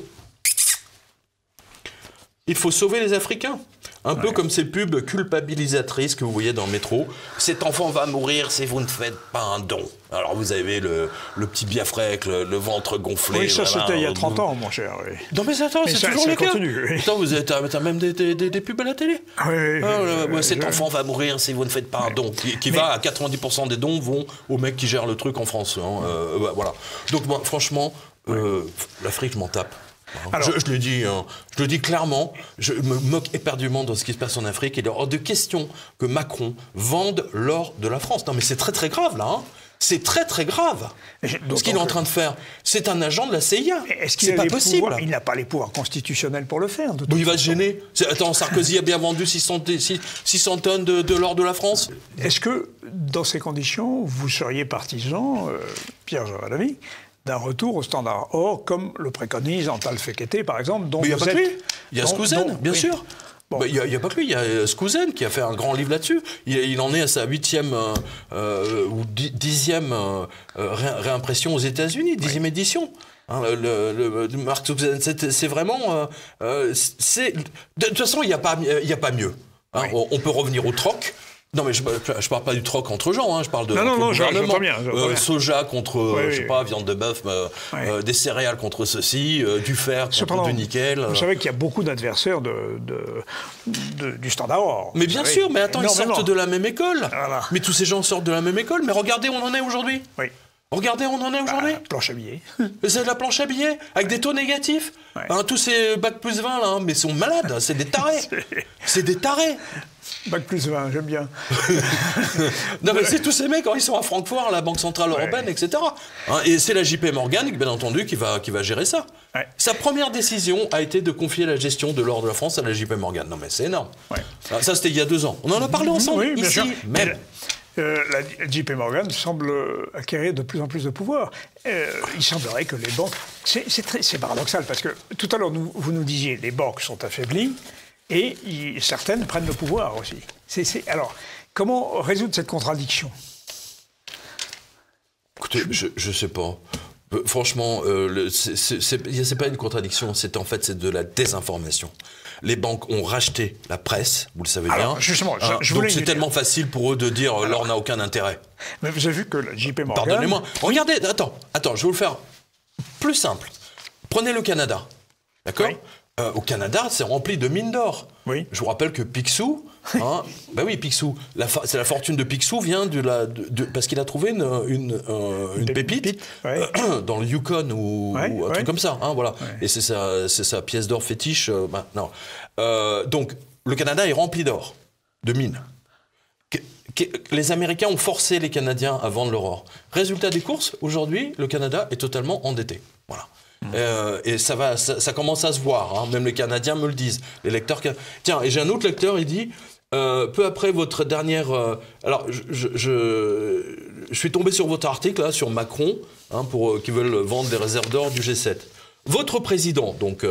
Il faut sauver les Africains. Un peu comme ces pubs culpabilisatrices que vous voyez dans le métro. Cet enfant va mourir si vous ne faites pas un don. Alors vous avez le petit biafré avec le ventre gonflé. Oui, ça c'était il y a 30 ans, mon cher. Oui. Non mais attends, c'est toujours le cas. Oui. Attends, t'as même des pubs à la télé. Cet enfant va mourir si vous ne faites pas un don. Qui va à 90% des dons vont au mec qui gère le truc en France. Voilà. Donc moi, franchement, l'Afrique, je m'en tape. Alors, je le dis clairement, je me moque éperdument de ce qui se passe en Afrique. Il est hors de question que Macron vende l'or de la France. Non mais c'est très très grave là. C'est très très grave. Ce qu'il est en train de faire, c'est un agent de la CIA. C'est pas possible. Il n'a pas les pouvoirs constitutionnels pour le faire. Il va se gêner. Attends, Sarkozy a bien vendu 600 tonnes de l'or de la France. Est-ce que, dans ces conditions, vous seriez partisan, Pierre Joralavy, d'un retour au standard or, comme le préconise Antal Fekete, par exemple, dont il n'y a vous pas êtes... que lui. Il y a Skousen, bien sûr. Bon. Il n'y a pas que lui, il y a Skousen qui a fait un grand livre là-dessus. Il en est à sa 8e ou 10e réimpression aux États-Unis, 10e édition. Hein, Mark Skousen, c'est vraiment... de toute façon, il n'y a pas mieux. Hein. On peut revenir au troc. Non, mais je parle pas du troc entre gens, hein, je parle de gouvernement. Bien. Soja contre, je sais pas, viande de bœuf, des céréales contre ceci, du fer contre du nickel. Vous savez qu'il y a beaucoup d'adversaires du standard or. Mais bien sûr, mais attends, ils sortent de la même école. Voilà. Mais tous ces gens sortent de la même école, mais regardez où on en est aujourd'hui. Oui. Regardez où on en est aujourd'hui. Planche à billets. C'est de la planche à billets, avec des taux négatifs. Hein, tous ces bac plus 20, là, mais sont malades, c'est des tarés. C'est des tarés. Bac plus 20, j'aime bien. Non, mais c'est tous ces mecs, quand ils sont à Francfort, à la Banque Centrale Européenne, etc. Hein, et c'est la JP Morgan, bien entendu, qui va gérer ça. Ouais. Sa première décision a été de confier la gestion de l'or de la France à la JP Morgan. Non, mais c'est énorme. Ouais. Alors, ça, c'était il y a 2 ans. On en a parlé ensemble, bien ici, sûr. même. La JP Morgan semble acquérir de plus en plus de pouvoir. Il semblerait que les banques... C'est paradoxal, parce que tout à l'heure, vous nous disiez les banques sont affaiblies, et certaines prennent le pouvoir aussi. Alors, comment résoudre cette contradiction? Écoutez, je ne sais pas. Franchement, c'est pas une contradiction, c'est de la désinformation. Les banques ont racheté la presse, vous le savez bien. Justement, donc c'est tellement facile pour eux de dire l'or n'a aucun intérêt. Mais vous avez vu que la JP Morgan... Pardonnez-moi. Regardez, attends, je vais vous le faire plus simple. Prenez le Canada, d'accord? Oui. Au Canada, c'est rempli de mines d'or. Oui. Je vous rappelle que Picsou, Picsou, c'est la fortune de Picsou vient parce qu'il a trouvé une pépite dans le Yukon ou un truc comme ça. Hein, voilà. Ouais. Et c'est sa pièce d'or fétiche maintenant. Donc, le Canada est rempli d'or, de mines. Les Américains ont forcé les Canadiens à vendre leur or. Résultat des courses, aujourd'hui, le Canada est totalement endetté. Voilà. Et ça commence à se voir, hein. Même les Canadiens me le disent. Les lecteurs. Tiens, et j'ai un autre lecteur, il dit peu après votre dernière... alors, je suis tombé sur votre article, là, sur Macron, hein, qui veulent vendre des réserves d'or du G7. Votre président, donc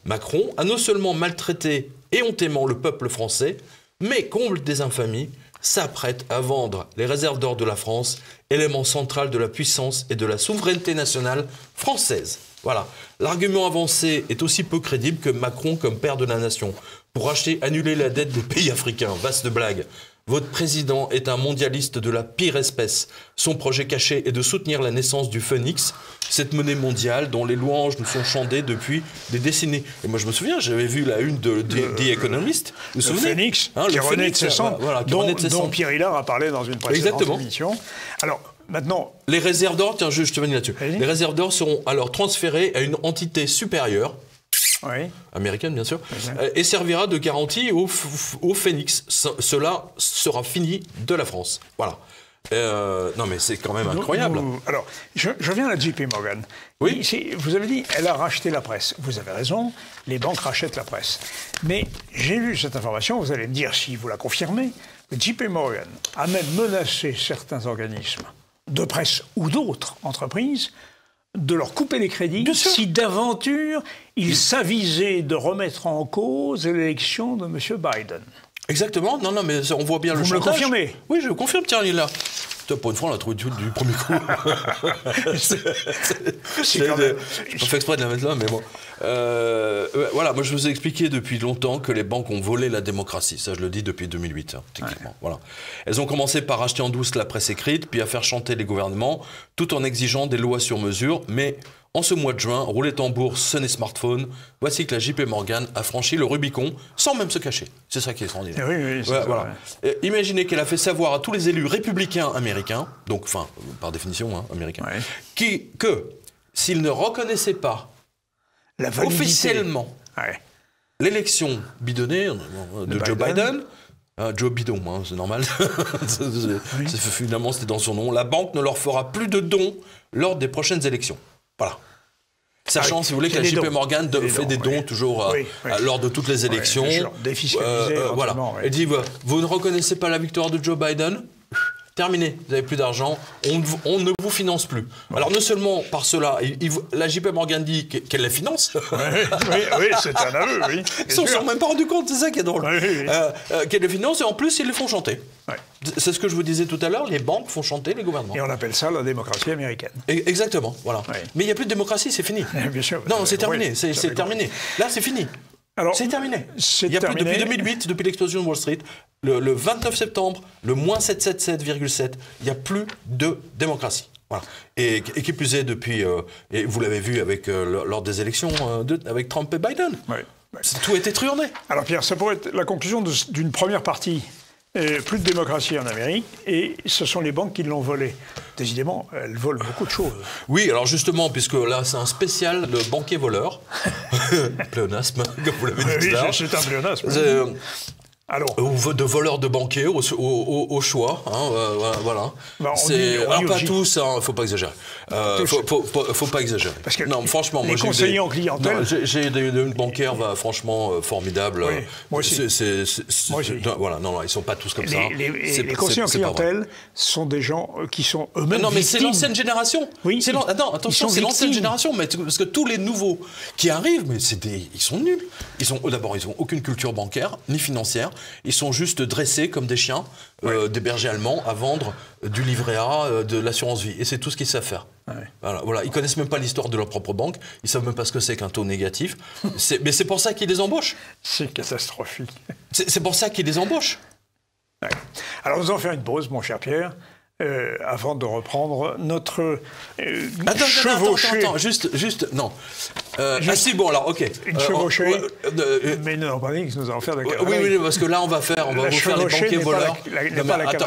Macron, a non seulement maltraité éhontément le peuple français, mais, comble des infamies, s'apprête à vendre les réserves d'or de la France, élément central de la puissance et de la souveraineté nationale française. Voilà. L'argument avancé est aussi peu crédible que Macron comme père de la nation. Pour annuler la dette des pays africains. Vaste blague. Votre président est un mondialiste de la pire espèce. Son projet caché est de soutenir la naissance du phénix, cette monnaie mondiale dont les louanges nous sont chantées depuis des décennies. Et moi je me souviens, j'avais vu la une de The Economist. Vous vous souvenez, Phénix, hein, qui renaît de ses cendres, dont Pierre Hillard a parlé dans une précédente émission. Alors, maintenant... Les réserves d'or, tiens, je te venais là-dessus. Les réserves d'or seront alors transférées à une entité supérieure, américaine bien sûr, et servira de garantie au Phénix. Cela sera fini de la France. Voilà. Non mais c'est quand même incroyable. Alors, je viens à JP Morgan. Oui. Vous avez dit, elle a racheté la presse. Vous avez raison, les banques rachètent la presse. Mais j'ai lu cette information, vous allez me dire si vous la confirmez, que JP Morgan a même menacé certains organismes de presse ou d'autres entreprises de leur couper les crédits si d'aventure ils s'avisaient de remettre en cause l'élection de M. Biden. Exactement, non, mais on voit bien le chantage. Vous me le confirmez? Oui, je le confirme, tiens, il est là. Pour une fois, on l'a trouvé du premier coup. C'est quand même... Je fais exprès de la mettre là, mais bon. Voilà, moi je vous ai expliqué depuis longtemps que les banques ont volé la démocratie. Ça, je le dis depuis 2008, hein, techniquement. Voilà. Elles ont commencé par acheter en douce la presse écrite, puis à faire chanter les gouvernements, tout en exigeant des lois sur mesure. Mais en ce mois de juin, roulait tambour, sonné smartphone, voici que la JP Morgan a franchi le Rubicon sans même se cacher. C'est ça qui est extraordinaire. Oui, c'est voilà. Imaginez qu'elle a fait savoir à tous les élus républicains américains, donc, enfin, par définition, hein, américains, que s'ils ne reconnaissaient pas officiellement l'élection bidonnée de Joe Biden, Joe Bidon, hein, c'est normal, finalement c'était dans son nom, la banque ne leur fera plus de dons lors des prochaines élections. Voilà. Sachant, si vous voulez, que la JP Morgan fait des dons toujours lors de toutes les élections. Défiscalisés. Voilà. Elle dit, vous ne reconnaissez pas la victoire de Joe Biden ? Terminé, vous n'avez plus d'argent, on ne vous finance plus. Alors non seulement par cela, la JP Morgan dit qu'elle les finance. Oui, c'est un aveu, oui. Ils ne se sont même pas rendus compte, c'est ça qui est drôle. Qu'elle les finance et en plus ils les font chanter. C'est ce que je vous disais tout à l'heure, les banques font chanter les gouvernements. Et on appelle ça la démocratie américaine. Exactement, voilà. Mais il n'y a plus de démocratie, c'est fini. Bien sûr. Non, c'est terminé, c'est terminé. Là, c'est fini. C'est terminé. Il n'y a plus depuis 2008, depuis l'explosion de Wall Street, le 29 septembre, le moins 777,7, il n'y a plus de démocratie. Voilà. Et qui plus est depuis, et vous l'avez vu avec, lors des élections avec Trump et Biden. Tout a été truandé. Alors Pierre, ça pourrait être la conclusion d'une première partie. Plus de démocratie en Amérique, et ce sont les banques qui l'ont volée. Décidément, elles volent beaucoup de choses. Oui, alors justement, puisque là, c'est un spécial de banquier voleur. Pléonasme, comme vous l'avez dit tout à l'heure. C'est un pléonasme. Ou de voleurs de banquiers au choix, hein, voilà. Alors pas tous, il ne faut pas exagérer. Faut pas exagérer. Parce que non, franchement, les conseillers en clientèle... J'ai une banquière franchement formidable. Oui, moi aussi. Voilà, non, ils ne sont pas tous comme ça. Les conseillers en clientèle sont des gens qui sont eux-mêmes non, mais victimes. c'est l'ancienne génération. Oui. Attention, c'est l'ancienne génération, mais parce que tous les nouveaux qui arrivent, mais ils sont nuls. D'abord, ils n'ont aucune culture bancaire, ni financière. Ils sont juste dressés comme des chiens, des bergers allemands, à vendre du livret A, de l'assurance vie. Et c'est tout ce qu'ils savent faire. Voilà. Ils ne connaissent même pas l'histoire de leur propre banque. Ils ne savent même pas ce que c'est qu'un taux négatif. Mais c'est pour ça qu'ils les embauchent. C'est catastrophique. C'est pour ça qu'ils les embauchent. Alors nous allons faire une pause, mon cher Pierre. Avant de reprendre notre chevauchée. Attends, juste, non. Si, bon, alors, ok. Une chevauchée, mais non, pas dit que nous allons faire de cavalerie. Oui, parce que là, on va vous faire les banquiers voleurs.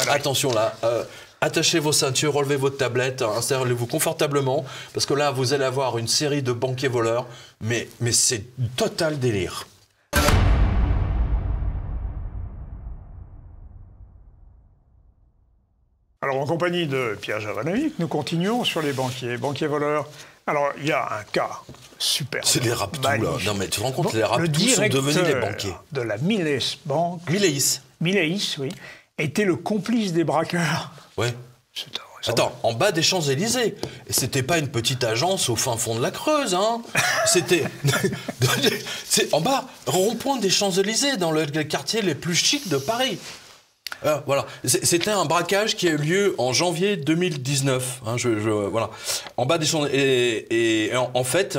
Attention, là. Attachez vos ceintures, relevez votre tablette, installez-vous confortablement, parce que là, vous allez avoir une série de banquiers voleurs, mais c'est total délire. Alors, en compagnie de Pierre Javanovic, nous continuons sur les banquiers voleurs. Alors, il y a un cas super. C'est les raptous, là. Non, mais tu te rends compte, les raptous sont devenus les banquiers. De la Mileis Bank. Mileis. Milaïs, oui, était le complice des braqueurs. Ouais. Attends, en bas des Champs-Élysées. Et c'était pas une petite agence au fin fond de la Creuse, hein. C'était en bas, rond-point des Champs-Élysées, dans le quartier les plus chics de Paris. Voilà. C'était un braquage qui a eu lieu en janvier 2019. Hein, voilà. En bas des Champs-Élysées. Et en fait,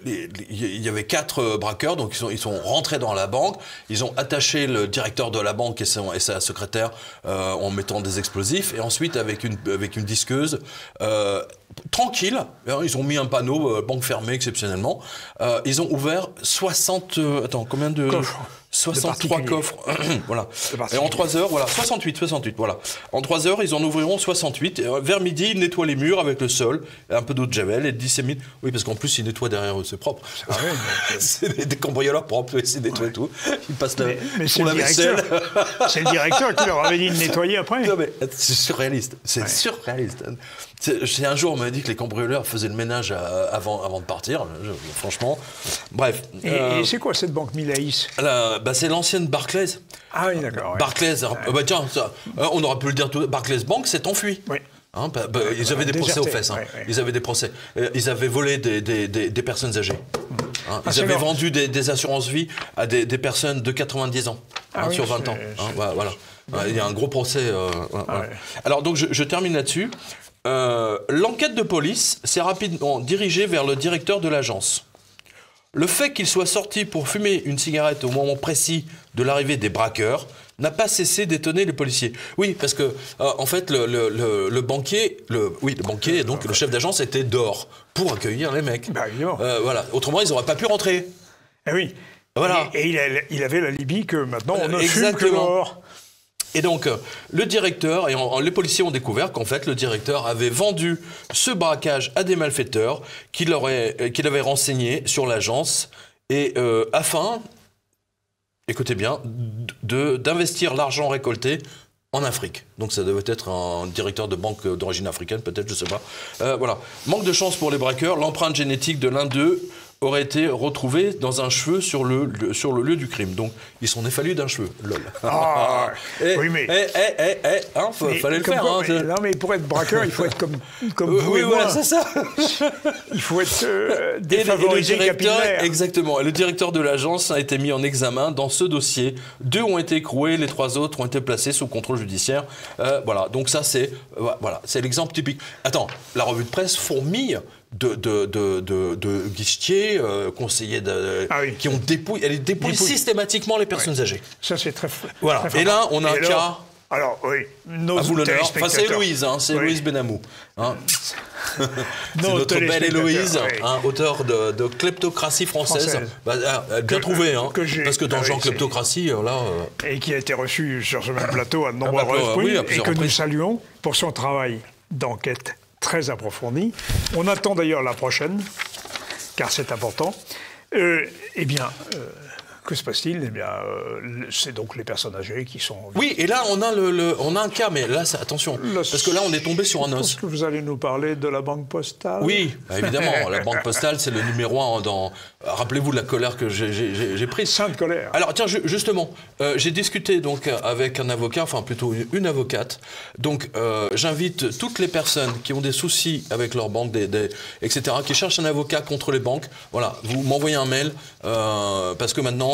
il y avait 4 braqueurs, donc ils sont rentrés dans la banque, ils ont attaché le directeur de la banque et sa secrétaire en mettant des explosifs, et ensuite avec une disqueuse, tranquille, ils ont mis un panneau, banque fermée exceptionnellement, ils ont ouvert 63 coffres, voilà. Et en 3 heures, voilà, 68, voilà. En 3 heures, ils en ouvriront 68. Vers midi, ils nettoient les murs avec le sol, un peu d'eau de javel et disséminent. Oui, parce qu'en plus, ils nettoient derrière eux, c'est propre. Ah oui, c'est des cambrioleurs propres, ils nettoient tout. Ils passent la vaisselle. C'est le directeur qui leur avait dit de nettoyer après. Non, mais c'est surréaliste. C'est surréaliste. C'est un jour, on m'a dit que les cambrioleurs faisaient le ménage avant de partir. Franchement, bref. Et c'est quoi cette banque Milaïs? C'est l'ancienne Barclays. Ah oui, d'accord. Ouais. Barclays, tiens, on aurait pu le dire tout. Barclays Bank s'est enfui. Oui. Hein, ils avaient des procès aux fesses. Hein. Ouais. Ils avaient des procès. Ils avaient volé des personnes âgées. Hein. Ils avaient vendu des assurances-vie à des personnes de 90 ans, sur 20 ans. Voilà. Il y a un gros procès. Voilà. Alors, donc, je termine là-dessus. L'enquête de police s'est rapidement dirigée vers le directeur de l'agence. Le fait qu'il soit sorti pour fumer une cigarette au moment précis de l'arrivée des braqueurs n'a pas cessé d'étonner les policiers. Oui, parce que en fait, le banquier, donc le chef d'agence était dehors pour accueillir les mecs. Bah, voilà. Autrement, ils n'auraient pas pu rentrer. Eh oui. Voilà. Et il avait l'alibi que maintenant on ne fume que dehors. Et donc, le directeur, les policiers ont découvert qu'en fait, le directeur avait vendu ce braquage à des malfaiteurs qu'il avait renseignés sur l'agence, et afin, écoutez bien, d'investir l'argent récolté en Afrique. Donc ça devait être un directeur de banque d'origine africaine, peut-être, je ne sais pas. Voilà. Manque de chance pour les braqueurs, l'empreinte génétique de l'un d'eux aurait été retrouvé dans un cheveu sur le lieu du crime. Donc, ils sont effalus d'un cheveu. Lol. Oui, mais... fallait le faire. Non, mais pour être braqueur, il faut être comme vous et moi. Voilà, c'est ça. Il faut être défavorisé capillaire. Exactement. Le directeur de l'agence a été mis en examen dans ce dossier. 2 ont été écroués, les 3 autres ont été placés sous contrôle judiciaire. Voilà. Donc ça, c'est l'exemple typique. Attends, la revue de presse fourmille de guichetiers, conseillers qui ont dépouillé systématiquement les personnes âgées. Ça, c'est très voilà. Très et là, on a un cas. Alors, oui, à vous l'honneur. Enfin, c'est Héloïse, c'est Héloïse Benamou. Hein. C'est notre belle Héloïse, auteur de Kleptocratie française. Bien trouvé, parce que dans Jean Kleptocratie, là... Et qui a été reçu sur ce même plateau à de nombreuses reprises, et que nous saluons pour son travail d'enquête très approfondie. On attend d'ailleurs la prochaine, car c'est important. Que se passe-t-il? Eh bien, c'est donc les personnes âgées qui sont... Oui, et là, on a un cas, mais là, attention, parce que là, on est tombé sur un os. Est-ce que vous allez nous parler de la Banque Postale? Oui, évidemment. La Banque Postale, c'est le numéro 1 dans... Rappelez-vous de la colère que j'ai prise. Sainte colère. Alors, tiens, justement, j'ai discuté donc avec un avocat, enfin plutôt une avocate. Donc, j'invite toutes les personnes qui ont des soucis avec leur banque, etc., qui cherchent un avocat contre les banques. Voilà, vous m'envoyez un mail, parce que maintenant,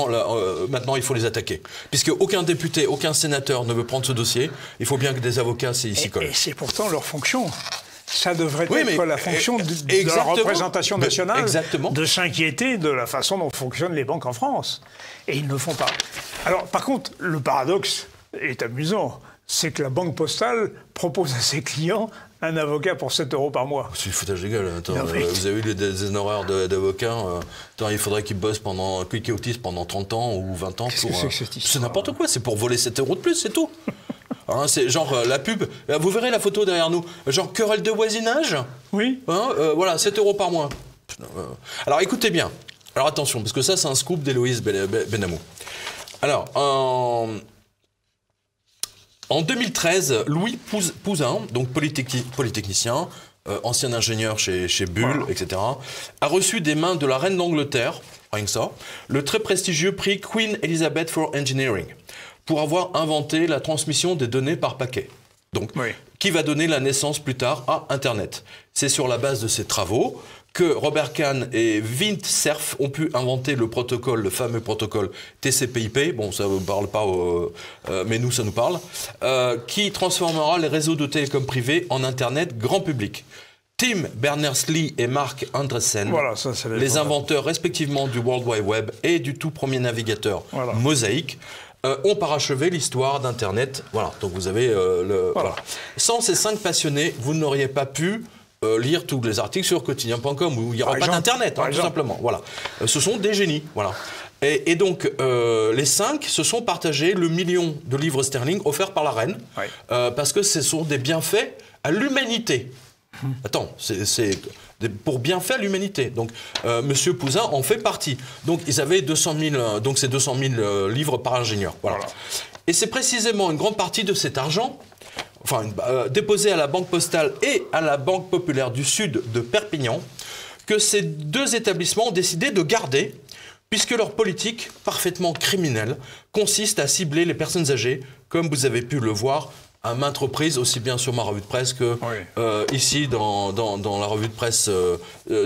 il faut les attaquer. Puisque aucun député, aucun sénateur ne veut prendre ce dossier, il faut bien que des avocats s'y collent. Et c'est pourtant leur fonction. Ça devrait être la fonction de la représentation nationale de s'inquiéter de la façon dont fonctionnent les banques en France. Et ils ne le font pas. Alors, par contre, le paradoxe est amusant. C'est que la Banque Postale propose à ses clients un avocat pour 7 € par mois. C'est le foutage de gueule. Attends, vous avez eu des honoraires d'avocats. Il faudrait qu'ils bossent qu'ils cotisent pendant 30 ans ou 20 ans. C'est n'importe quoi. C'est pour voler 7 € de plus, c'est tout. C'est genre la pub. Vous verrez la photo derrière nous. Genre querelle de voisinage. Oui. Voilà, 7 € par mois. Alors écoutez bien. Alors attention, parce que ça, c'est un scoop d'Héloïse Benamou. Alors, en 2013, Louis Pouzin, donc polytechnicien, ancien ingénieur chez Bull, etc., a reçu des mains de la reine d'Angleterre, rien que ça, le très prestigieux prix Queen Elizabeth for Engineering, pour avoir inventé la transmission des données par paquet. Donc, qui va donner la naissance plus tard à Internet. C'est sur la base de ces travaux que Robert Kahn et Vint Cerf ont pu inventer le protocole, le fameux protocole TCP/IP, bon ça ne vous parle pas, mais nous ça nous parle, qui transformera les réseaux de télécom privés en Internet grand public. Tim Berners-Lee et Mark Andreessen, les inventeurs respectivement du World Wide Web et du tout premier navigateur Mosaic, ont parachevé l'histoire d'Internet. Voilà, donc vous avez voilà. Sans ces 5 passionnés, vous n'auriez pas pu lire tous les articles sur quotidien.com où il n'y aura pas d'Internet, tout simplement. Voilà. Ce sont des génies. Voilà. Et donc, les 5 se sont partagés le 1 million de livres sterling offerts par la reine, parce que ce sont des bienfaits à l'humanité. Attends, c'est pour bienfaits à l'humanité. Donc, Monsieur Pouzin en fait partie. Donc, ils avaient 200 000, donc c'est 200 000 livres par ingénieur. Voilà. Et c'est précisément une grande partie de cet argent, déposé à la Banque Postale et à la Banque Populaire du Sud de Perpignan, que ces 2 établissements ont décidé de garder, puisque leur politique, parfaitement criminelle, consiste à cibler les personnes âgées, comme vous avez pu le voir à maintes reprises, aussi bien sur ma revue de presse que ici dans la revue de presse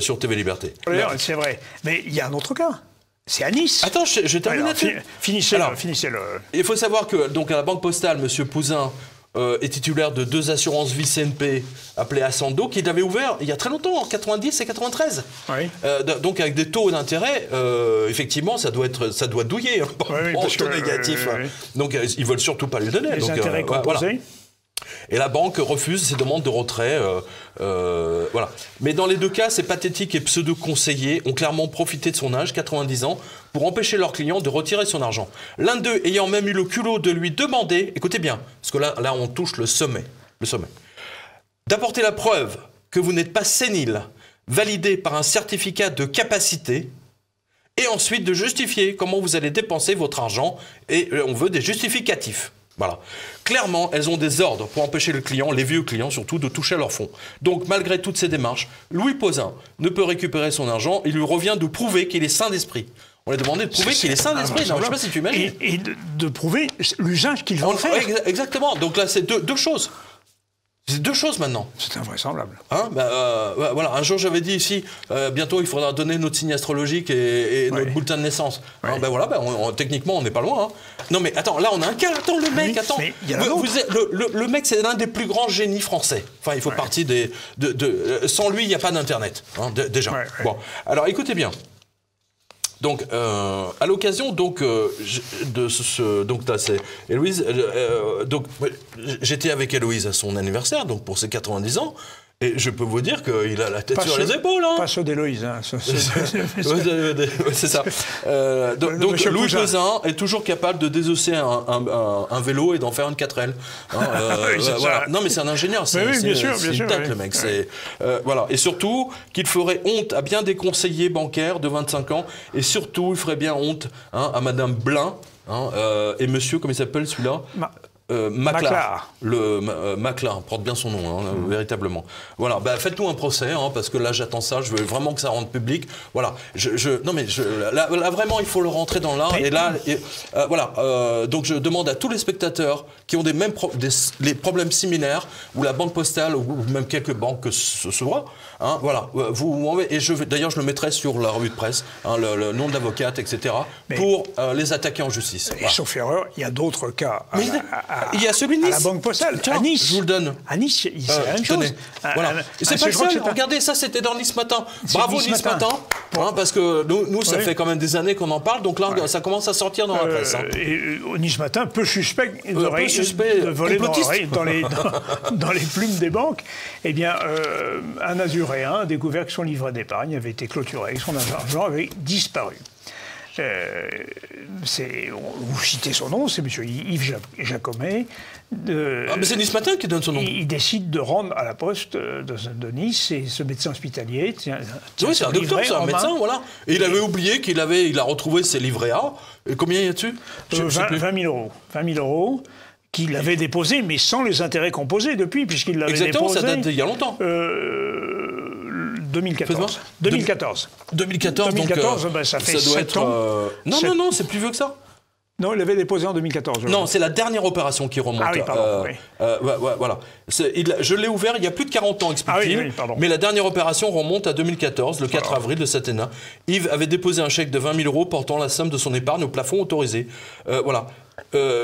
sur TV Liberté. C'est vrai, mais il y a un autre cas. C'est à Nice. Attends, je termine là-dessus. Finissez-le. Il faut savoir que donc à la Banque Postale, M. Pouzin est titulaire de 2 assurances vie CNP appelées Ascendo, qu'il avait ouvert il y a très longtemps, en 90 et 93. Donc avec des taux d'intérêt, effectivement, ça doit douiller en taux négatif. Donc ils veulent surtout pas lui donner. Les intérêts composés. Voilà. Et la banque refuse ces demandes de retrait. Voilà. Mais dans les 2 cas, ces pathétiques et pseudo-conseillers ont clairement profité de son âge, 90 ans, pour empêcher leurs clients de retirer son argent. L'un d'eux ayant même eu le culot de lui demander, écoutez bien, parce que là on touche le sommet, d'apporter la preuve que vous n'êtes pas sénile, validé par un certificat de capacité, et ensuite de justifier comment vous allez dépenser votre argent, et on veut des justificatifs. Voilà. Clairement, elles ont des ordres pour empêcher le client, les vieux clients surtout, de toucher à leurs fonds. Donc, malgré toutes ces démarches, Louis Pouzin ne peut récupérer son argent. Il lui revient de prouver qu'il est sain d'esprit. On lui a demandé de prouver qu'il est sain d'esprit. Non, je ne sais pas si tu imagines. Et de prouver l'usage qu'il va en faire. Exactement. Donc là, c'est deux choses. C'est 2 choses maintenant. C'est invraisemblable. Hein, voilà. Un jour, j'avais dit ici, bientôt, il faudra donner notre signe astrologique et notre bulletin de naissance. Hein, techniquement, on n'est pas loin. Hein. Non, mais attends, là, on a un cas. Attends, le mec, attends. Le mec, c'est l'un des plus grands génies français. Enfin, il faut partie des... sans lui, il n'y a pas d'Internet, hein, déjà. Bon, alors, écoutez bien. Donc, à l'occasion donc de donc là c'est Héloïse. Donc j'étais avec Héloïse à son anniversaire, donc pour ses 90 ans. Et je peux vous dire qu'il a la tête sur les épaules. Hein. Pas ceux d'Héloïse. Hein. C'est ça. Donc Louis Pouzin est toujours capable de désosser un vélo et d'en faire une 4L. Hein, voilà. Non mais c'est un ingénieur, c'est une tête le mec. Voilà. Et surtout qu'il ferait honte à bien des conseillers bancaires de 25 ans. Et surtout il ferait bien honte à Madame Blin et monsieur, comment il s'appelle celui-là Maclar. Maclar, porte bien son nom, véritablement. Voilà, faites-nous un procès, parce que là j'attends ça, je veux vraiment que ça rentre public. Voilà, là vraiment il faut le rentrer dans l'art. Et là, voilà, donc je demande à tous les spectateurs qui ont les problèmes similaires, ou la Banque Postale, ou même quelques banques que ce soit, voilà, et d'ailleurs je le mettrai sur la revue de presse, le nom de l'avocate, etc., pour les attaquer en justice. Et sauf erreur, il y a d'autres cas. Il y a celui de Nice. À la Banque Postale. Tiens, à Nice. Je vous le donne. À Nice, c'est la même chose. Voilà. Et c'est pas le seul. Regardez, ça, c'était dans Nice Matin. Bravo Nice Matin. Parce que nous ça fait quand même des années qu'on en parle. Donc là, ça commence à sortir dans la presse. Et au Nice Matin, peu suspect de voler dans les plumes des banques. Eh bien, un Azuréen a découvert que son livret d'épargne avait été clôturé et son argent avait disparu. Vous citez son nom, c'est M. Yves Jacomet. Mais c'est Nice Matin qui donne son nom. Il décide de rendre à la poste de Nice, et ce médecin hospitalier. Oui, c'est un docteur, c'est un médecin, voilà. Et il avait oublié qu'il a retrouvé ses livrets A. Et combien y a dessus 20 000 euros. 20 000 euros qu'il avait déposé, mais sans les intérêts composés depuis, puisqu'il l'avait déposé... Exactement, ça date d'il y a longtemps. 2014. 2014. 2014, donc, ben, ça fait doit 7 être... ans. Non, c'est plus vieux que ça. Non, il l'avait déposé en 2014. Non, c'est la dernière opération qui remonte. Ah oui, pardon. Voilà. Je l'ai ouvert il y a plus de 40 ans, explique-t-il. Oui, pardon. Mais la dernière opération remonte à 2014, le 4 avril de cette année. Yves avait déposé un chèque de 20 000 € portant la somme de son épargne au plafond autorisé. Voilà.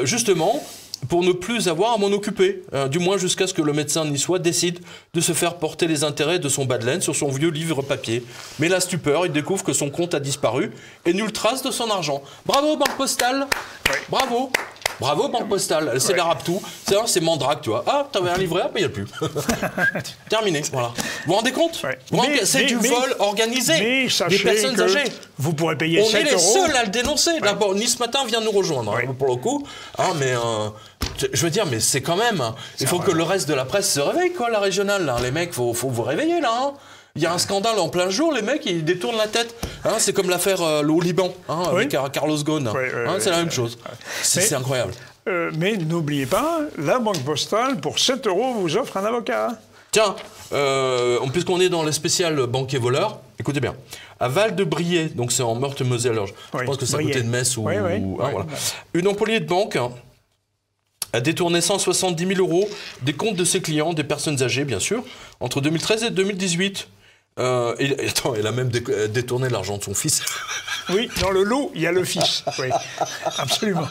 Justement, pour ne plus avoir à m'en occuper, du moins jusqu'à ce que le médecin niçois décide de se faire porter les intérêts de son bas de laine sur son vieux livre papier. Mais la stupeur, il découvre que son compte a disparu et nulle trace de son argent. Bravo Banque Postale. Oui. Bravo. Bravo Banque Postale, elle s'élarpe tout. C'est Mandrake, tu vois. Ah, t'avais un livret, mais il n'y a plus. Terminé, voilà. Vous vous rendez compte? C'est du vol organisé des personnes âgées. Vous pourrez payer 7 €. On est les euros. seuls à le dénoncer. D'abord, Nice Matin vient nous rejoindre, pour le coup. Ah, mais je veux dire, mais c'est quand même... il faut que le reste de la presse se réveille, quoi, la régionale. Là. Les mecs, faut vous réveiller, là. Hein. Il y a un scandale en plein jour, les mecs, ils détournent la tête. Hein, c'est comme l'affaire au Liban, avec Carlos Ghosn. C'est la même chose. C'est incroyable. Mais n'oubliez pas, la Banque Postale, pour 7 € vous offre un avocat. Tiens, puisqu'on est dans les spéciales banquiers voleurs, écoutez bien. À Val-de-Briey, donc c'est en Meurthe-et-Moselle, je pense que c'est à côté de Metz. Voilà. Une employée de banque a détourné 170 000 € des comptes de ses clients, des personnes âgées, bien sûr, entre 2013 et 2018. Elle a même détourné l'argent de son fils. Oui, dans le lot, il y a le fils. Oui, absolument.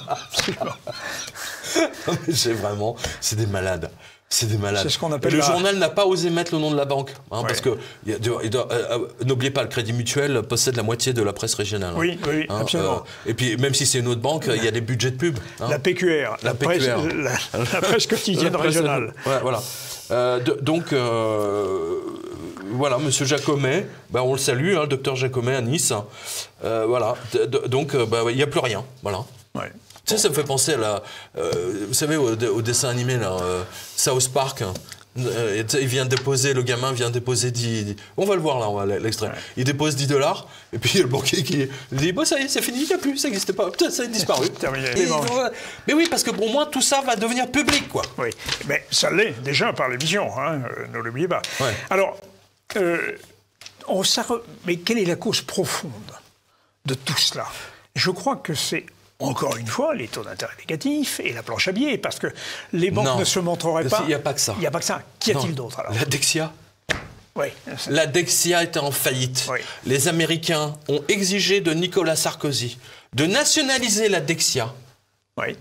C'est des malades. C'est des malades. C'est ce qu'on appelle le journal n'a pas osé mettre le nom de la banque. Parce que, n'oubliez pas, le Crédit Mutuel possède la moitié de la presse régionale. Oui, absolument. Et puis, même si c'est une autre banque, il y a des budgets de pub. La PQR, la presse quotidienne régionale. Voilà. Voilà, M. Jacomet, on le salue, le docteur Jacomet à Nice. Voilà. Donc, il n'y a plus rien. Voilà. Ouais. Tu sais, ça me fait penser à vous savez, au dessin animé, là, South Park. Le gamin vient déposer 10... On va le voir, là, l'extrait. Ouais. Il dépose 10 $, et puis il y a le banquier qui dit ça y est, c'est fini, il n'y a plus, ça n'existait pas, ça a disparu. Mais oui, parce que pour moi, tout ça va devenir public, quoi. Oui, mais ça l'est déjà par l'émission, ne l'oubliez pas. Ouais. Alors, mais quelle est la cause profonde de tout cela? Je crois que c'est, encore une fois, les taux d'intérêt négatifs et la planche à billets, parce que les banques ne se montreraient pas... Il n'y a pas que ça. Il n'y a pas que ça. Qu'y a-t-il d'autre, alors? La Dexia. Oui. La Dexia était en faillite. Oui. Les Américains ont exigé de Nicolas Sarkozy de nationaliser la Dexia. Oui.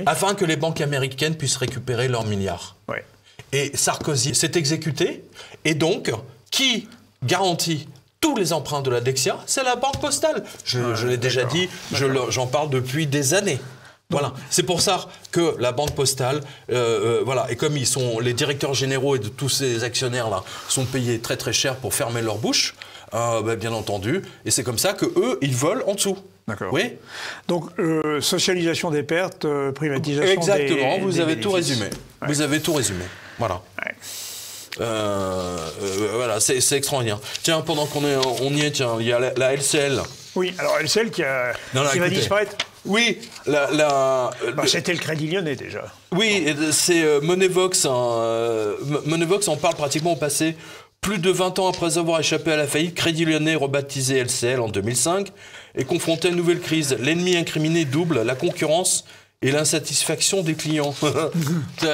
Afin que les banques américaines puissent récupérer leurs milliards. Oui. Et Sarkozy s'est exécuté. Et donc, qui garantit tous les emprunts de la Dexia? C'est la Banque Postale. Je l'ai déjà dit, j'en parle depuis des années. Voilà. C'est pour ça que la Banque Postale, voilà, et comme les directeurs généraux et de tous ces actionnaires-là sont payés très très cher pour fermer leur bouche, bien entendu, et c'est comme ça qu'eux, ils volent en dessous. D'accord. Oui. Donc, socialisation des pertes, privatisation des... Exactement, vous avez tout résumé. Ouais. Vous avez tout résumé. Voilà. Ouais. Voilà, c'est extraordinaire. Tiens, pendant qu'on y est, tiens, il y a la LCL. Oui, alors LCL qui va disparaître. Oui, c'était le Crédit Lyonnais déjà. Oui, c'est Moneyvox. Moneyvox en parle pratiquement au passé. Plus de 20 ans après avoir échappé à la faillite, Crédit Lyonnais, rebaptisé LCL en 2005, est confronté à une nouvelle crise. L'ennemi incriminé double, la concurrence et l'insatisfaction des clients.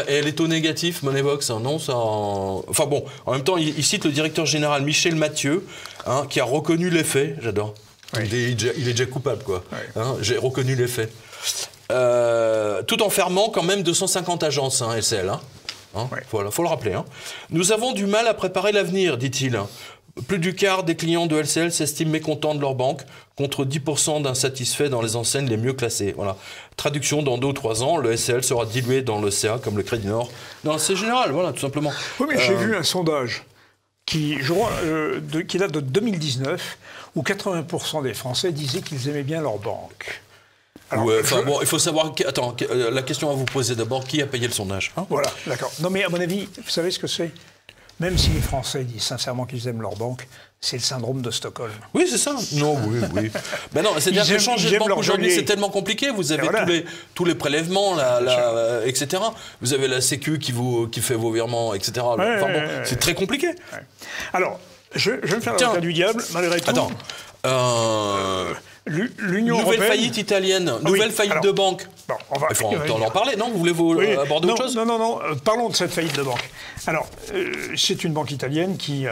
Et les taux négatifs, Moneyvox, non, ça... Enfin bon, en même temps, il cite le directeur général Michel Mathieu, qui a reconnu les faits, j'adore. Oui. Il est déjà coupable, quoi. Oui. J'ai reconnu les faits. Tout en fermant quand même 250 agences, LCL. Oui. Voilà, faut le rappeler. Nous avons du mal à préparer l'avenir, dit-il. Plus du quart des clients de LCL s'estiment mécontents de leur banque, contre 10% d'insatisfaits dans les enseignes les mieux classées. Voilà. Traduction, dans 2 ou 3 ans, le LCL sera dilué dans le CA comme le Crédit Nord. Dans le C général, voilà, tout simplement. Oui, mais j'ai vu un sondage qui date de 2019, où 80% des Français disaient qu'ils aimaient bien leur banque. Alors, il faut savoir... Attends, la question à vous poser d'abord, qui a payé le sondage Voilà, d'accord. Non, mais à mon avis, vous savez ce que c'est? Même si les Français disent sincèrement qu'ils aiment leur banque, c'est le syndrome de Stockholm. Oui, c'est ça. Non, oui, oui. Ben non, c'est-à-dire que changer de banque aujourd'hui, c'est tellement compliqué. Vous avez tous les prélèvements, etc. Vous avez la Sécu qui fait vos virements, etc. Enfin, bon, c'est très compliqué. Ouais. Alors, je vais me faire l'avocat du diable, malgré tout. Attends. L'Union européenne... Nouvelle faillite italienne, nouvelle faillite de banque. Bon, on va... Il faut en parler, non? Vous voulez aborder autre chose? Non. Parlons de cette faillite de banque. Alors, c'est une banque italienne qui...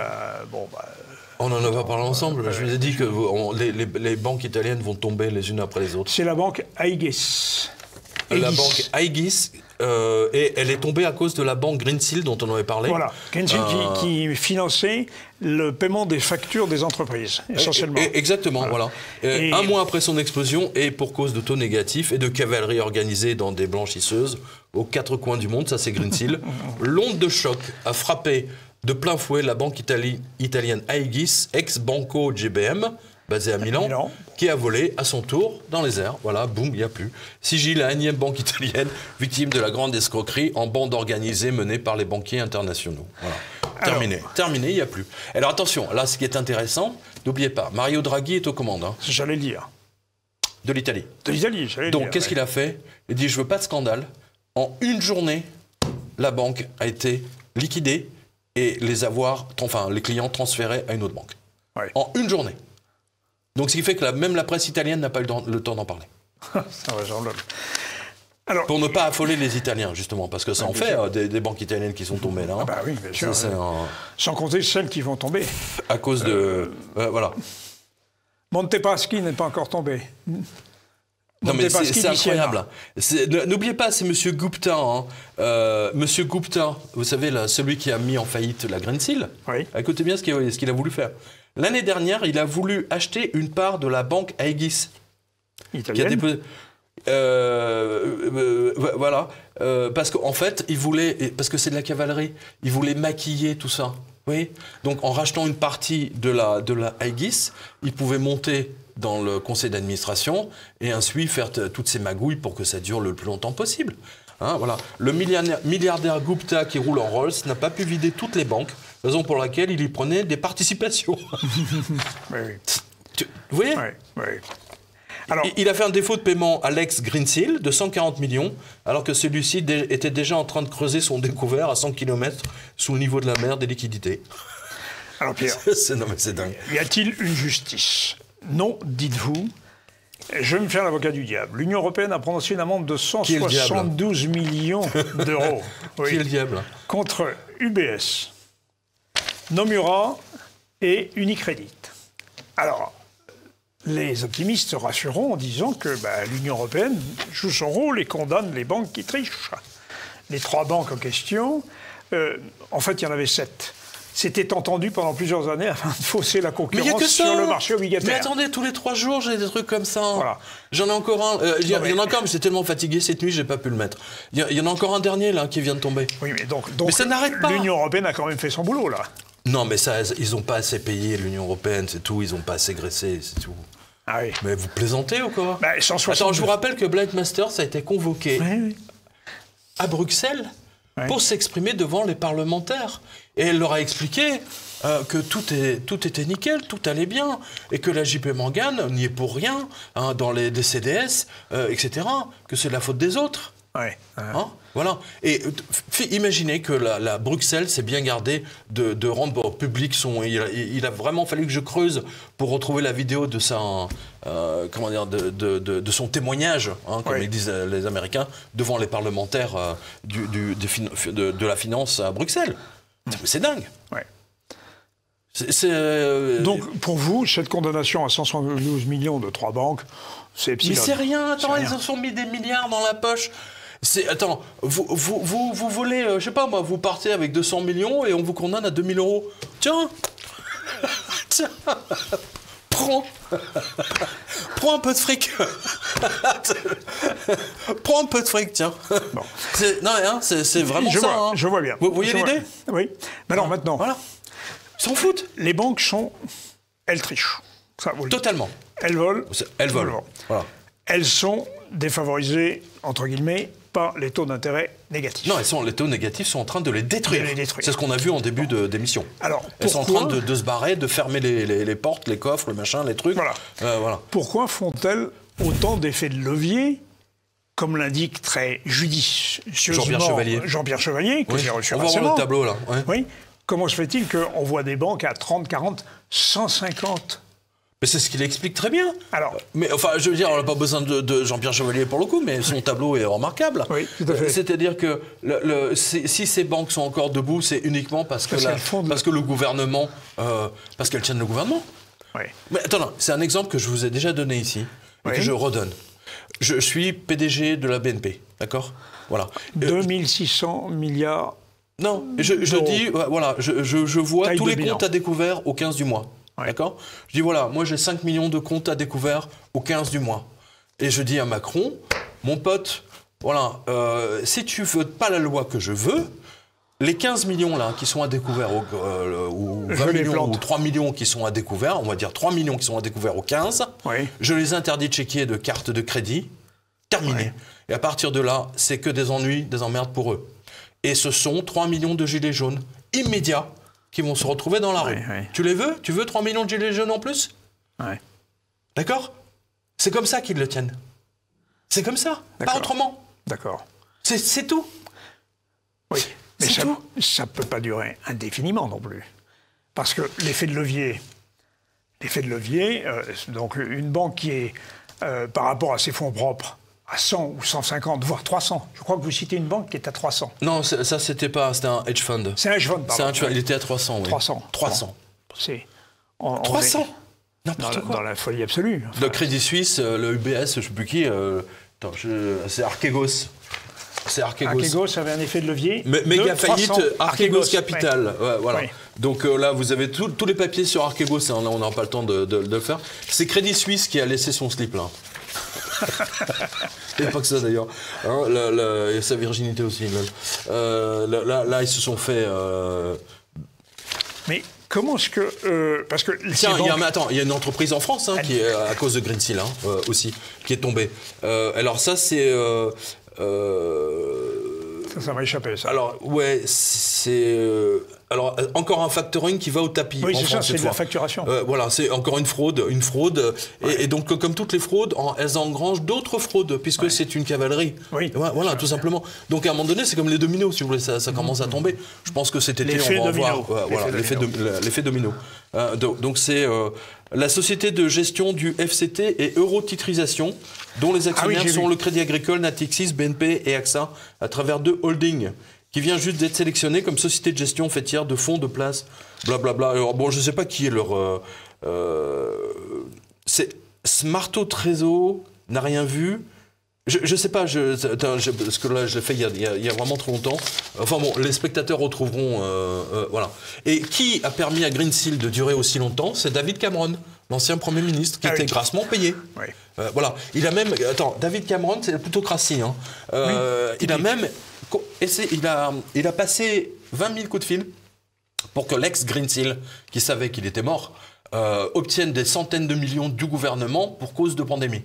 on en a pas parlé ensemble. Je vous ai dit que les banques italiennes vont tomber les unes après les autres. C'est la banque Aegis. La banque Aegis, et elle est tombée à cause de la banque Greensill dont on avait parlé. Voilà, Greensill qui finançait le paiement des factures des entreprises, essentiellement. Exactement, voilà. Un mois après son explosion, et pour cause de taux négatifs et de cavalerie organisée dans des blanchisseuses aux quatre coins du monde, ça c'est Greensill, l'onde de choc a frappé de plein fouet la banque italienne Aegis, ex-Banco GBM, basée à Milan, qui a volé à son tour dans les airs. Voilà, boum, il n'y a plus. Sigil, la énième banque italienne, victime de la grande escroquerie en bande organisée menée par les banquiers internationaux. Voilà. Terminé, il n'y a plus. Alors attention, là, ce qui est intéressant, n'oubliez pas, Mario Draghi est aux commandes. Hein, j'allais le dire. De l'Italie. De l'Italie, j'allais le dire. Donc, qu'est-ce qu'il a fait? Il dit, je veux pas de scandale. En une journée, la banque a été liquidée et les clients transférés à une autre banque. Ouais. En une journée. Donc, ce qui fait que même la presse italienne n'a pas eu le temps d'en parler. Alors, pour ne pas affoler les Italiens, justement, parce que ça en fait des banques italiennes qui sont tombées là. Hein. Ah bah oui, bien sûr. Sans compter celles qui vont tomber. À cause de... voilà. Montepaschi n'est pas encore tombé. Non mais c'est incroyable. N'oubliez pas, c'est M. Gupta. Hein. M. Gupta, vous savez, là, celui qui a mis en faillite la Greensill. Oui. Écoutez bien ce qu'il a voulu faire. L'année dernière, il a voulu acheter une part de la banque Aegis. Italienne. Voilà. Parce qu'en fait, parce que c'est de la cavalerie, il voulait maquiller tout ça. Oui. Donc en rachetant une partie de la Aegis, il pouvait monter dans le conseil d'administration et ainsi faire toutes ces magouilles pour que ça dure le plus longtemps possible. Hein, voilà. Le milliardaire Gupta qui roule en Rolls n'a pas pu vider toutes les banques, raison pour laquelle il y prenait des participations. Oui. Vous voyez? Oui. Alors, il a fait un défaut de paiement à l'ex-Greensill de 140 millions, alors que celui-ci était déjà en train de creuser son découvert à 100 km sous le niveau de la mer des liquidités. Alors Pierre, c'est dingue. Y a-t-il une justice? Non, dites-vous. Je vais me faire l'avocat du diable. L'Union européenne a prononcé une amende de 172 millions d'euros. Oui. Qui est le diable? Contre UBS, Nomura et Unicredit. Alors, les optimistes se rassureront en disant que l'Union européenne joue son rôle et condamne les banques qui trichent. Les 3 banques en question, en fait, il y en avait 7. C'était entendu pendant plusieurs années afin de fausser la concurrence sur le marché obligataire. Mais attendez, tous les 3 jours, j'ai des trucs comme ça. Voilà. J'en ai encore un. Il y en a encore, mais j'étais tellement fatigué cette nuit, j'ai pas pu le mettre. Il y en a encore un dernier là qui vient de tomber. Oui, mais donc ça n'arrête pas. L'Union européenne a quand même fait son boulot là. Non, mais ça, ils n'ont pas assez payé l'Union européenne, c'est tout. Ils n'ont pas assez graissé, c'est tout. Ah oui. Mais vous plaisantez ou quoi? 160... Attends, je vous rappelle que Blind Masters a été convoqué à Bruxelles pour s'exprimer devant les parlementaires. Et elle leur a expliqué que tout était nickel, tout allait bien, et que la JP Morgan n'y est pour rien, hein, dans les CDS, etc., que c'est de la faute des autres. Hein, voilà. Et imaginez que la Bruxelles s'est bien gardée de rendre public son... Il a vraiment fallu que je creuse pour retrouver la vidéo de sa... de son témoignage, hein, comme ils disent les Américains, devant les parlementaires de la finance à Bruxelles. C'est dingue. Donc, pour vous, cette condamnation à 172 millions de 3 banques, c'est epsilon. Mais c'est rien. Attends, ils en sont mis des milliards dans la poche. Attends, vous volez, je sais pas moi, vous partez avec 200 millions et on vous condamne à 2000 €. Tiens. Tiens. Prends un peu de fric. Prends un peu de fric, tiens. Bon. C'est vraiment ça. Je vois bien. Vous voyez l'idée? Oui. Maintenant. Voilà. Ils s'en foutent. Les banques elles trichent. Ça, vous totalement. Elles volent. Elles volent. Voilà. Elles sont défavorisées, entre guillemets, pas les taux d'intérêt négatifs. Non, les taux négatifs sont en train de les détruire. De les détruire. C'est ce qu'on a vu en début d'émission. Alors, elles sont en train de se barrer, de fermer les portes, les coffres, le machin, les trucs. Voilà. Voilà. Pourquoi font-elles autant d'effets de levier, comme l'indique très judicieusement Jean-Pierre Chevalier, que j'ai reçu On va récemment. voir le tableau, là. Ouais. Oui. Comment se fait-il qu'on voit des banques à 30, 40, 150 ? Mais c'est ce qu'il explique très bien. Alors, mais enfin, je veux dire, on n'a pas besoin de Jean-Pierre Chevalier pour le coup, mais son tableau est remarquable. Oui, tout à fait. C'est-à-dire que si ces banques sont encore debout, c'est uniquement parce que le gouvernement, parce qu'elles tiennent le gouvernement. Oui. Mais attends, c'est un exemple que je vous ai déjà donné ici et que je redonne. Je suis PDG de la BNP, d'accord ? Voilà. 2600 milliards. Non, je dis, voilà, je vois Taille tous de les bilan. comptes à découvert au 15 du mois. Ouais. D'accord ? Je dis, voilà, moi j'ai 5 millions de comptes à découvert au 15 du mois. Et je dis à Macron, mon pote, voilà, si tu veux pas la loi que je veux, les 15 millions là qui sont à découvert, ou 20 millions, ou 3 millions qui sont à découvert, on va dire 3 millions qui sont à découvert au 15, je les interdis de chéquier de carte de crédit, terminé. Ouais. Et à partir de là, c'est que des ennuis, des emmerdes pour eux. Et ce sont 3 millions de gilets jaunes immédiats qui vont se retrouver dans la rue. Ouais. Tu les veux ? Tu veux 3 millions de gilets jaunes en plus ? Ouais. D'accord ? C'est comme ça qu'ils le tiennent. C'est comme ça, pas autrement. D'accord. C'est tout. Oui, mais C'est tout. ça ne peut pas durer indéfiniment non plus. Parce que l'effet de levier, donc une banque qui est, par rapport à ses fonds propres, à 100 ou 150, voire 300. Je crois que vous citez une banque qui est à 300. Non, ça c'était un hedge fund. C'est un hedge fund, pardon. C'est un hedge fund, il était à 300, oui. 300. 300. C'est... 300 N'importe quoi. Dans la folie absolue. Enfin, Le Crédit Suisse, le UBS, je ne sais plus qui, c'est Archegos. C'est Archegos avait un effet de levier. Méga faillite, 300. Archegos Capital. Ouais, voilà. Oui. Donc là, vous avez tous les papiers sur Archegos, hein, là on n'a pas le temps de le faire. C'est Crédit Suisse qui a laissé son slip là. Et pas que ça d'ailleurs. Hein, et sa virginité aussi. Là, ils se sont fait. Mais comment est-ce que. Parce que. Tiens, il y a une entreprise en France hein, qui est à cause de Greensill aussi, qui est tombée. Alors ça, c'est. Ça m'a échappé, ça. Alors, ouais, c'est. Alors, encore un factoring qui va au tapis. Oui, en c'est France, ça, c'est de la facturation. Voilà, c'est encore une fraude. Et donc, comme toutes les fraudes, elles engrangent d'autres fraudes, puisque c'est une cavalerie. Oui. Voilà, tout simplement. Donc, à un moment donné, c'est comme les dominos, si vous voulez, ça commence à tomber. Je pense que cet été, L'effet on va domino. voir l'effet domino. Donc, c'est la société de gestion du FCT et Eurotitrisation, dont les actionnaires sont le Crédit Agricole, Natixis, BNP et AXA, à travers 2 holdings, qui vient juste d'être sélectionné comme société de gestion faîtière de fonds de place, blablabla. Alors, bon, je ne sais pas qui est leur... c'est Smarto Trésor, n'a rien vu. Je ne sais pas, parce que là, je l'ai fait il y a vraiment trop longtemps. Enfin bon, les spectateurs retrouveront... voilà. Et qui a permis à Greensill de durer aussi longtemps ? C'est David Cameron, l'ancien Premier ministre, qui était grassement payé. Oui. Voilà. Il a même... Attends, David Cameron, c'est plutôt crassi. Hein. Il a même... Il a passé 20 000 coups de fil pour que l'ex-Greensill, qui savait qu'il était mort, obtienne des centaines de millions du gouvernement pour cause de pandémie.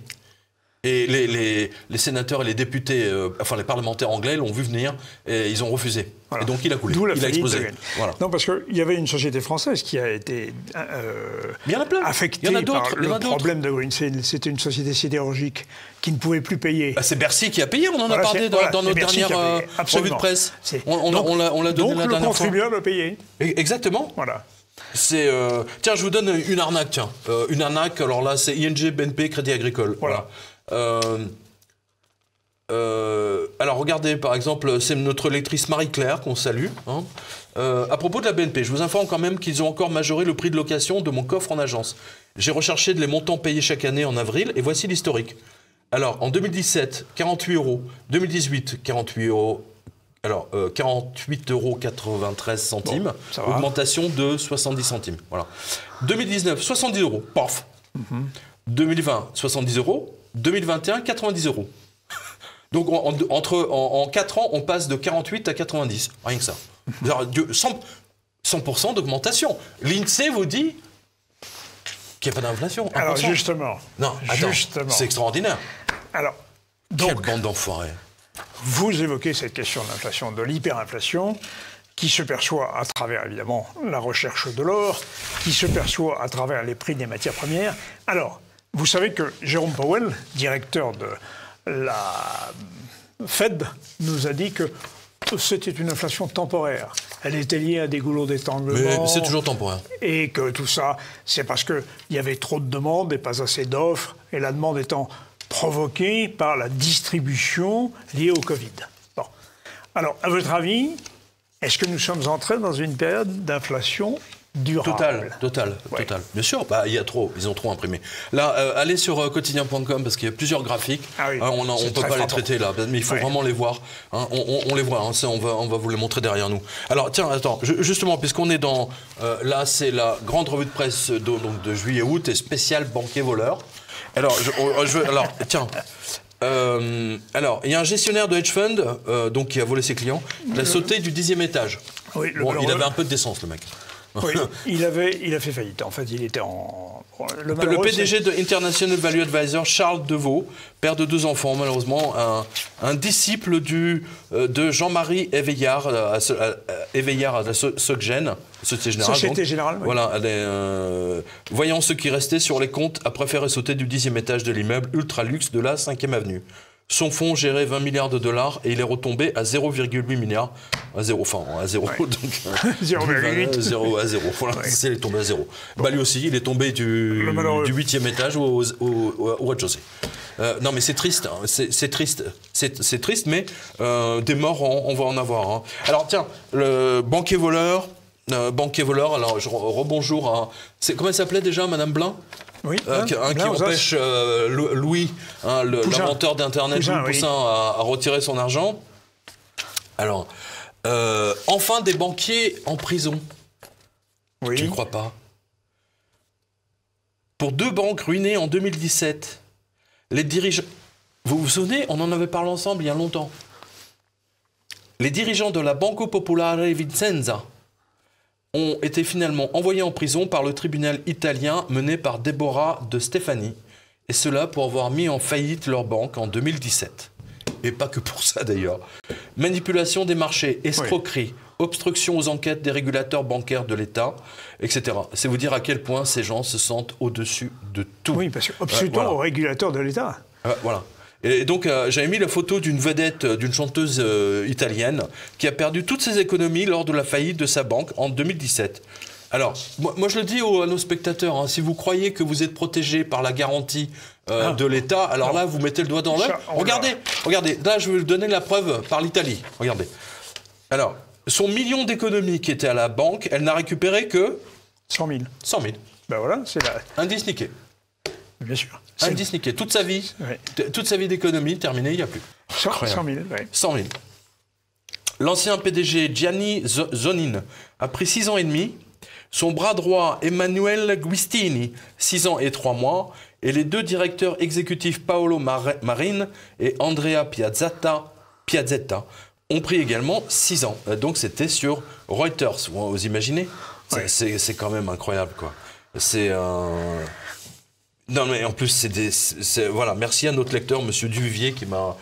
Et les sénateurs et les députés, enfin les parlementaires anglais l'ont vu venir et ils ont refusé. Voilà. Et donc il a coulé, il a explosé. Voilà. Non, parce qu'il y avait une société française qui a été affectée par le problème de Greensill. C'était une société sidérurgique qui ne pouvait plus payer. C'est Bercy qui a payé, on en a parlé dans notre dernière revue de presse. On l'a donné la dernière fois. Donc le contribuable a payé. Exactement. Voilà. Tiens, je vous donne une arnaque. Une arnaque, alors là, c'est ING, BNP, Crédit Agricole. Voilà. Alors regardez, par exemple, c'est notre lectrice Marie-Claire qu'on salue. Hein. À propos de la BNP, je vous informe quand même qu'ils ont encore majoré le prix de location de mon coffre en agence. J'ai recherché les montants payés chaque année en avril et voici l'historique. Alors en 2017, 48 €. 2018, 48 €. Alors, 48,93 €, bon, augmentation de 70 centimes. Voilà. 2019, 70 €, paf. 2020, 70 €. 2021, 90 €. Donc, en 4 ans, on passe de 48 à 90. Rien que ça. 100% d'augmentation. L'INSEE vous dit qu'il n'y a pas d'inflation. Alors, justement. Non, attends, c'est extraordinaire. Alors, quelle bande d'enfoirés. vous évoquez cette question de l'inflation, de l'hyperinflation, qui se perçoit à travers, évidemment, la recherche de l'or, qui se perçoit à travers les prix des matières premières. Alors, vous savez que Jérôme Powell, directeur de la Fed, nous a dit que c'était une inflation temporaire. Elle était liée à des goulots d'étranglement. Mais c'est toujours temporaire. Et que tout ça, c'est parce qu'il y avait trop de demandes et pas assez d'offres, et la demande étant provoquée par la distribution liée au Covid. Bon. Alors, à votre avis, est-ce que nous sommes entrés dans une période d'inflation durable? Total. Bien sûr, il y a trop, ils ont trop imprimé. Là, allez sur quotidien.com parce qu'il y a plusieurs graphiques. Ah oui, on ne peut pas les traiter là, mais il faut vraiment les voir. Hein, on les voit, on va vous les montrer derrière nous. Alors tiens, attends, justement, puisqu'on est dans... là, c'est la grande revue de presse donc de juillet-août et spécial banquier voleur. Alors, tiens... alors, il y a un gestionnaire de hedge fund donc, qui a volé ses clients. Il a sauté du 10e étage. Oui, il avait un peu de décence, le mec. Oui, il a fait faillite. En fait, il était en... Le PDG de International Value Advisor, Charles Deveau, père de 2 enfants, malheureusement, un disciple de Jean-Marie Éveillard, à la Soggen, Société Générale. Oui. Voilà, voyant ce qui restait sur les comptes, a préféré sauter du 10e étage de l'immeuble ultra luxe de la 5e avenue. Son fonds gérait 20 milliards de dollars et il est retombé à 0,8 milliards. À zéro, ouais. Donc 0,8. 0 à 0. Voilà, ouais. Il est tombé à 0. Bon. Bah, lui aussi, il est tombé du 8e étage au rez-de-chaussée. Non, mais c'est triste. Hein. C'est triste. C'est triste, mais des morts, on va en avoir. Hein. Alors, tiens, le banquier voleur. Alors, rebonjour à... Comment elle s'appelait déjà, Madame Blin? Oui, qui empêche Louis, l'inventeur d'Internet, Louis Poussin, à retirer son argent. Alors, enfin des banquiers en prison. Oui. Tu ne crois pas? Pour 2 banques ruinées en 2017, les dirigeants... Vous vous souvenez, on en avait parlé ensemble il y a longtemps. Les dirigeants de la Banco Popolare Vicenza ont été finalement envoyés en prison par le tribunal italien mené par Deborah De Stefani, et cela pour avoir mis en faillite leur banque en 2017. Et pas que pour ça d'ailleurs. Manipulation des marchés, escroquerie, obstruction aux enquêtes des régulateurs bancaires de l'État, etc. C'est vous dire à quel point ces gens se sentent au-dessus de tout. Oui, parce que obstruction aux régulateurs de l'État. Voilà. Et donc, j'avais mis la photo d'une vedette, d'une chanteuse italienne qui a perdu toutes ses économies lors de la faillite de sa banque en 2017. Alors, moi je le dis à nos spectateurs, hein, si vous croyez que vous êtes protégé par la garantie de l'État, alors là, vous mettez le doigt dans l'œil. Regardez, là, je vais vous donner la preuve par l'Italie. Regardez. Alors, son million d'économies qui était à la banque, elle n'a récupéré que... 100 000. 100 000. Ben voilà, c'est là. Indice niqué. Bien sûr. Indice niqué. Toute sa vie d'économie terminée, il n'y a plus. 100 000, oui. 100 000. L'ancien PDG Gianni Zonin a pris 6 ans et demi. Son bras droit, Emanuele Guistini, 6 ans et 3 mois. Et les 2 directeurs exécutifs, Paolo Marin et Andrea Piazzetta, ont pris également 6 ans. Donc c'était sur Reuters. Vous imaginez? C'est quand même incroyable, quoi. C'est... Non, mais en plus, voilà, merci à notre lecteur, M. Duvivier, qui m'a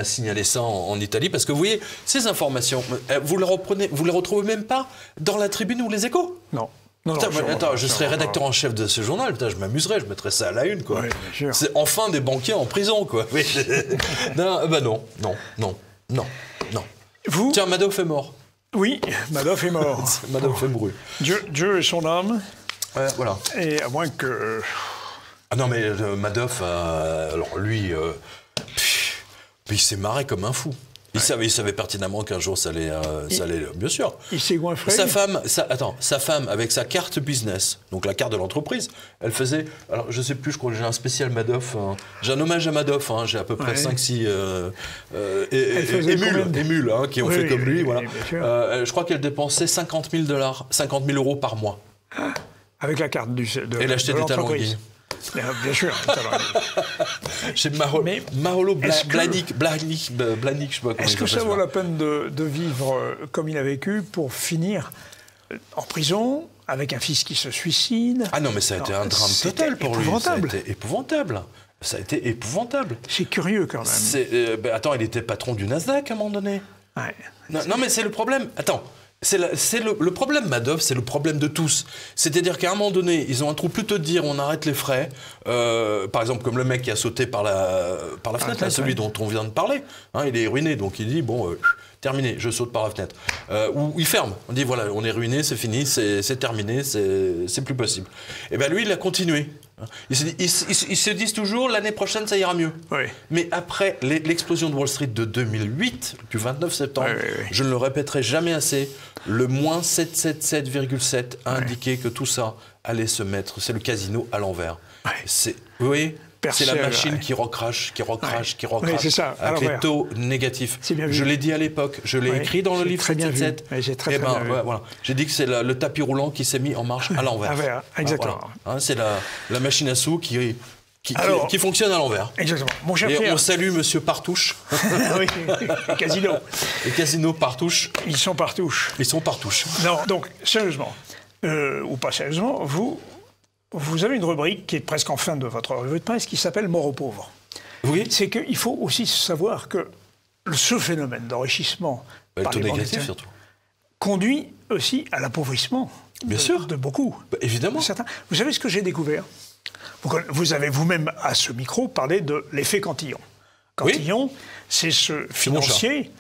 signalé ça en Italie. Parce que vous voyez, ces informations, vous les retrouvez même pas dans la Tribune ou les Échos? Non. Attends, je serais rédacteur en chef de ce journal, je m'amuserais, je mettrais ça à la une, quoi. Oui, c'est enfin des banquiers en prison, quoi. Non. Vous? Tiens, Madoff est mort. Oui, Madoff est mort. Madoff est mouru. Dieu et son âme. Voilà. Et à moins que... Ah non, mais Madoff, alors lui, il s'est marré comme un fou. Il savait pertinemment qu'un jour ça allait, bien sûr. Il s'est goinfré. Sa femme, avec sa carte business, donc la carte de l'entreprise, elle faisait, alors je sais plus, je crois que j'ai un spécial Madoff, j'ai un hommage à Madoff, j'ai à peu près 5-6 émules qui ont fait comme lui, voilà. Je crois qu'elle dépensait 50 000 euros par mois. Avec la carte de elle achetait des talons aiguilles. Bien sûr. Chez Maolo Blahnik, je sais pas comment. Est-ce que ça vaut la peine de vivre comme il a vécu pour finir en prison avec un fils qui se suicide. Ah non, mais ça a été un drame total pour lui. Épouvantable. Ça a été épouvantable. Ça a été épouvantable. C'est curieux quand même. Attends, il était patron du Nasdaq à un moment donné. Ouais. Non, mais c'est le problème. Attends. C'est le problème, Madoff, c'est le problème de tous. C'est-à-dire qu'à un moment donné, ils ont un trou plutôt de dire on arrête les frais. Par exemple, comme le mec qui a sauté par la fenêtre, là, celui dont on vient de parler. Hein, il est ruiné, donc il dit bon, terminé, je saute par la fenêtre. Ou il ferme. On dit voilà, on est ruiné, c'est fini, c'est terminé, c'est plus possible. Et bien lui, il a continué. Ils se disent toujours l'année prochaine ça ira mieux. Oui. Mais après l'explosion de Wall Street de 2008, du 29 septembre, oui. je ne le répéterai jamais assez, le moins 777,7 a indiqué que tout ça allait se mettre. C'est le casino à l'envers. Oui. C'est la machine qui recrache, Oui, c'est ça, avec les taux négatifs. Bien vu. Je l'ai dit à l'époque, je l'ai écrit dans le livre 777. Oui, j'ai très bien vu. Voilà. J'ai dit que c'est le tapis roulant qui s'est mis en marche à l'envers. Exactement. Voilà. Hein, c'est la machine à sous qui fonctionne à l'envers. Exactement. Mon cher Et Pierre. on salue Monsieur Partouche. Oui, les casinos. Les casinos Partouche. Ils sont partouches. Ils sont Partouche. Non, donc, sérieusement, ou pas sérieusement, vous avez une rubrique qui est presque en fin de votre revue de presse qui s'appelle Mort aux pauvres. Oui. C'est qu'il faut aussi savoir que ce phénomène d'enrichissement par les négatif surtout conduit aussi à l'appauvrissement de beaucoup. Évidemment. Certains. Vous savez ce que j'ai découvert? Vous avez vous-même à ce micro parlé de l'effet Cantillon. Cantillon, c'est ce financier.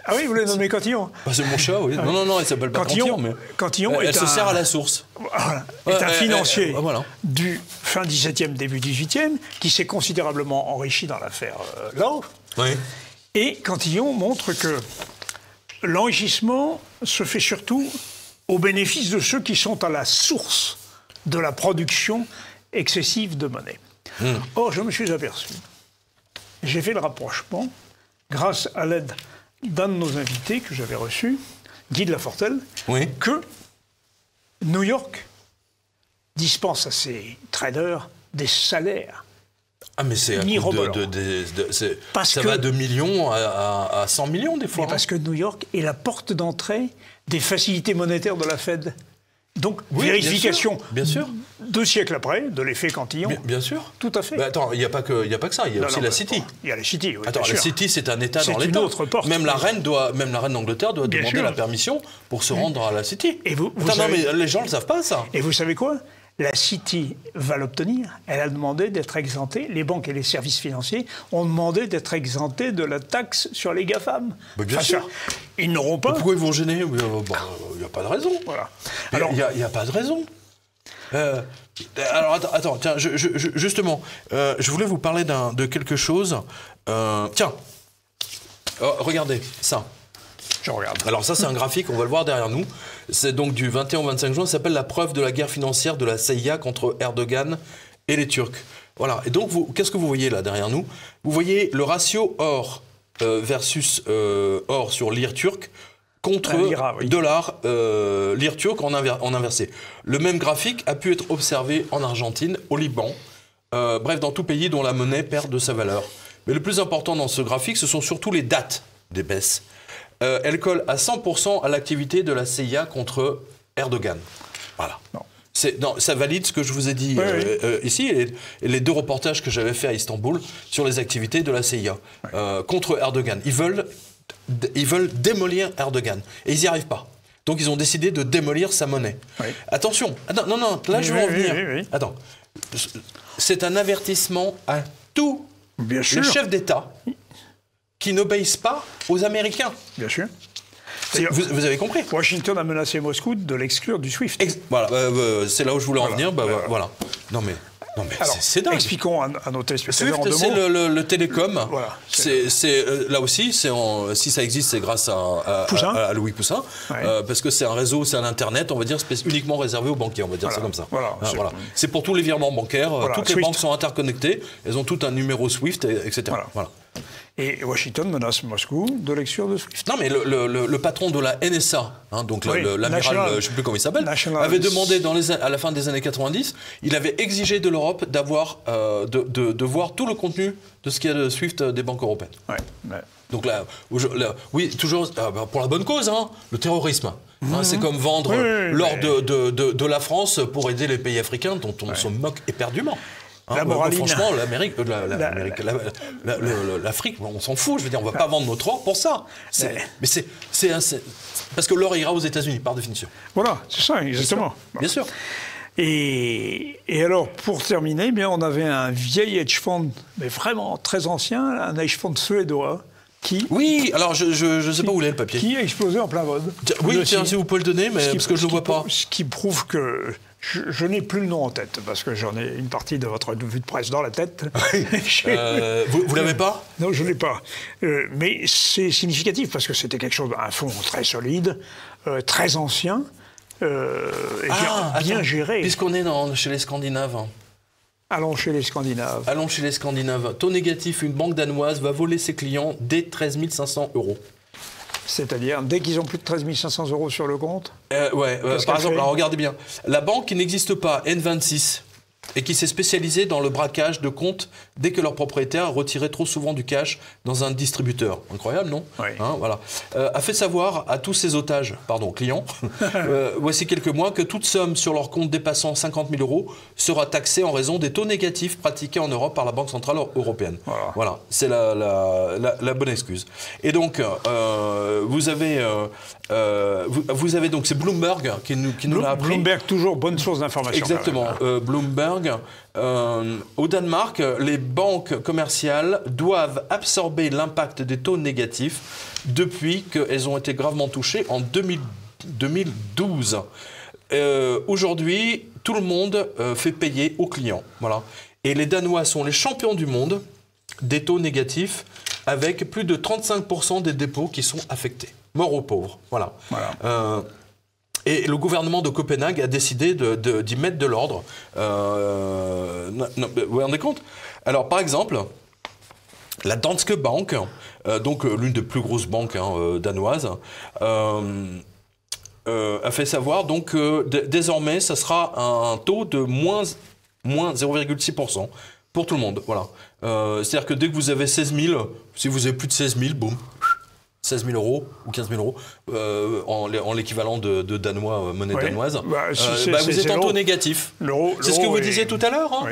Ah oui, vous l'avez nommé Cantillon. C'est mon chat, oui. Non, elle s'appelle pas Cantillon, mais Cantillon elle se sert à la source. Voilà, est un financier voilà. du fin 17e, début 18e, qui s'est considérablement enrichi dans l'affaire Love. Oui. Et Cantillon montre que l'enrichissement se fait surtout au bénéfice de ceux qui sont à la source de la production excessive de monnaie. Or, je me suis aperçu, j'ai fait le rapprochement, grâce à l'aide d'un de nos invités que j'avais reçu, Guy de Lafortelle, que New York dispense à ses traders des salaires. Ah, mais c'est un coup ça va de millions à 100 millions des fois. Mais parce que New York est la porte d'entrée des facilités monétaires de la Fed. Donc, vérification, bien sûr. 2 siècles après, de l'effet Cantillon. Bien sûr. Tout à fait. Mais attends, il n'y a pas que ça, il y a aussi la City. Il y a la City, oui. Attends, la City, c'est un État dans l'État. C'est une autre porte. Même la reine d'Angleterre doit demander la permission pour se rendre à la City. Et non, mais les gens ne le savent pas, ça. Et vous savez quoi? La City va l'obtenir. Elle a demandé d'être exemptée. Les banques et les services financiers ont demandé d'être exemptés de la taxe sur les GAFAM. Mais bien sûr. Ils n'auront pas. Pourquoi ils vont gêner? Il n'y a pas de raison. Voilà. Alors, il n'y a pas de raison. Alors, attends, tiens, justement, je voulais vous parler de quelque chose. Tiens, regardez ça. Je regarde. Alors ça, c'est un graphique, on va le voir derrière nous. C'est donc du 21 au 25 juin, ça s'appelle la preuve de la guerre financière de la CIA contre Erdogan et les Turcs. Voilà, et donc, qu'est-ce que vous voyez là derrière nous? Vous voyez le ratio or versus or sur lire turc contre dollar lire turc en inversé. Le même graphique a pu être observé en Argentine, au Liban, bref, dans tout pays dont la monnaie perd de sa valeur. Mais le plus important dans ce graphique, ce sont surtout les dates des baisses. Elle colle à 100% à l'activité de la CIA contre Erdogan. Voilà. Ça valide ce que je vous ai dit ici, et les 2 reportages que j'avais fait à Istanbul sur les activités de la CIA contre Erdogan. Ils veulent démolir Erdogan. Et ils n'y arrivent pas. Donc ils ont décidé de démolir sa monnaie. Attention, non, là je vais en venir. Attends, c'est un avertissement à tous les chefs d'État qui n'obéissent pas aux Américains. Bien sûr. Vous avez compris. Washington a menacé Moscou de l'exclure du SWIFT. Voilà, c'est là où je voulais en venir. Voilà. Non mais c'est dingue. Expliquons à nos téléspectateurs en 2 mots. C'est le télécom. Voilà. Là aussi, si ça existe, c'est grâce à Louis Poussin, parce que c'est un réseau, c'est un Internet, on va dire, uniquement réservé aux banquiers, on va dire ça comme ça. Voilà. C'est pour tous les virements bancaires. Toutes les banques sont interconnectées. Elles ont tout un numéro SWIFT, etc. Voilà. Et Washington menace Moscou de l'exclure de SWIFT. Non, mais le patron de la NSA, hein, donc Oui, l'amiral, je ne sais plus comment il s'appelle, avait demandé à la fin des années 90, il avait exigé de l'Europe d'avoir, de voir tout le contenu de ce qu'il y a de SWIFT des banques européennes. Ouais. Donc là, oui, toujours pour la bonne cause, hein, le terrorisme. Hein, c'est comme vendre l'or de la France pour aider les pays africains dont on se moque éperdument. Hein, franchement, l'Afrique, on s'en fout. Je veux dire, on ne va pas vendre notre or pour ça. Mais c'est parce que l'or ira aux États-Unis, par définition. Voilà, c'est ça, exactement. Bien sûr. Et alors, pour terminer, bien, on avait un vieil hedge fund, mais vraiment très ancien, un hedge fund suédois, qui... Oui, alors je ne sais pas où il est le papier. Qui a explosé en plein vol. Oui, tiens, si vous pouvez le donner, mais parce que je ne le vois pas. Ce qui prouve que... Je n'ai plus le nom en tête, parce que j'en ai une partie de votre revue de presse dans la tête. Vous l'avez pas? Non, je ne l'ai pas. Mais c'est significatif, parce que c'était quelque chose, un fonds très solide, très ancien, et bien géré. Puisqu'on est chez les Scandinaves. Allons chez les Scandinaves. Allons chez les Scandinaves. Taux négatif, une banque danoise va voler ses clients dès 13 500 €. C'est-à-dire, dès qu'ils ont plus de 13 500 € sur le compte? Par exemple, alors regardez bien. La banque qui n'existe pas, N26, et qui s'est spécialisée dans le braquage de comptes dès que leur propriétaire retirait trop souvent du cash dans un distributeur. Incroyable, non? Oui. Hein, voilà. A fait savoir à tous ses clients, voici quelques mois, que toute somme sur leur compte dépassant 50 000 € sera taxée en raison des taux négatifs pratiqués en Europe par la Banque Centrale Européenne. Voilà, c'est la bonne excuse. Et donc, vous avez donc, c'est Bloomberg qui nous l'a appris. Bloomberg, toujours bonne source d'information. Exactement. Bloomberg. Au Danemark, les banques commerciales doivent absorber l'impact des taux négatifs depuis qu'elles ont été gravement touchées en 2012. Aujourd'hui, tout le monde fait payer aux clients. Voilà. Et les Danois sont les champions du monde des taux négatifs, avec plus de 35% des dépôts qui sont affectés. Mort aux pauvres. Voilà. Et le gouvernement de Copenhague a décidé d'y mettre de l'ordre. Vous vous rendez compte? Alors, par exemple, la Danske Bank, donc l'une des plus grosses banques danoises, a fait savoir donc, que désormais, ça sera un taux de moins 0,6% pour tout le monde. Voilà. C'est-à-dire que dès que vous avez 16 000, si vous avez plus de 16 000, boum, 16 000 € ou 15 000 € en l'équivalent de danois, monnaie danoise, vous êtes en taux négatif. C'est ce que vous disiez tout à l'heure. Hein.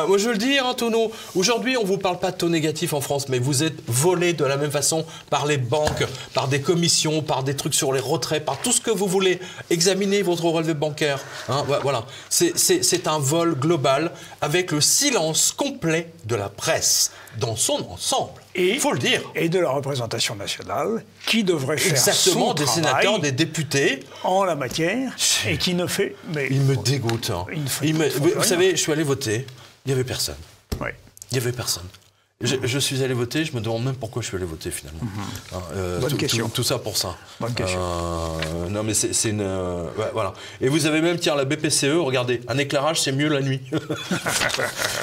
Moi, je veux le dire, hein, Tonneau. Aujourd'hui, on ne vous parle pas de taux négatif en France, mais vous êtes volé de la même façon par les banques, par des commissions, par des trucs sur les retraits, par tout ce que vous voulez. Examinez votre relevé bancaire. Hein, voilà. C'est un vol global avec le silence complet de la presse dans son ensemble. Il faut le dire. Et de la représentation nationale, qui devrait faire exactement son des travail sénateurs, des députés en la matière, et qui ne fait... Mais, il me dégoûte. Hein. Vous savez, je suis allé voter, il n'y avait personne. Il n'y avait personne. Je suis allé voter, je me demande même pourquoi je suis allé voter finalement. Bonne question. Tout ça pour ça. Bonne question. Non mais c'est une... voilà. Et vous avez même, tiens, la BPCE, regardez, un éclairage c'est mieux la nuit.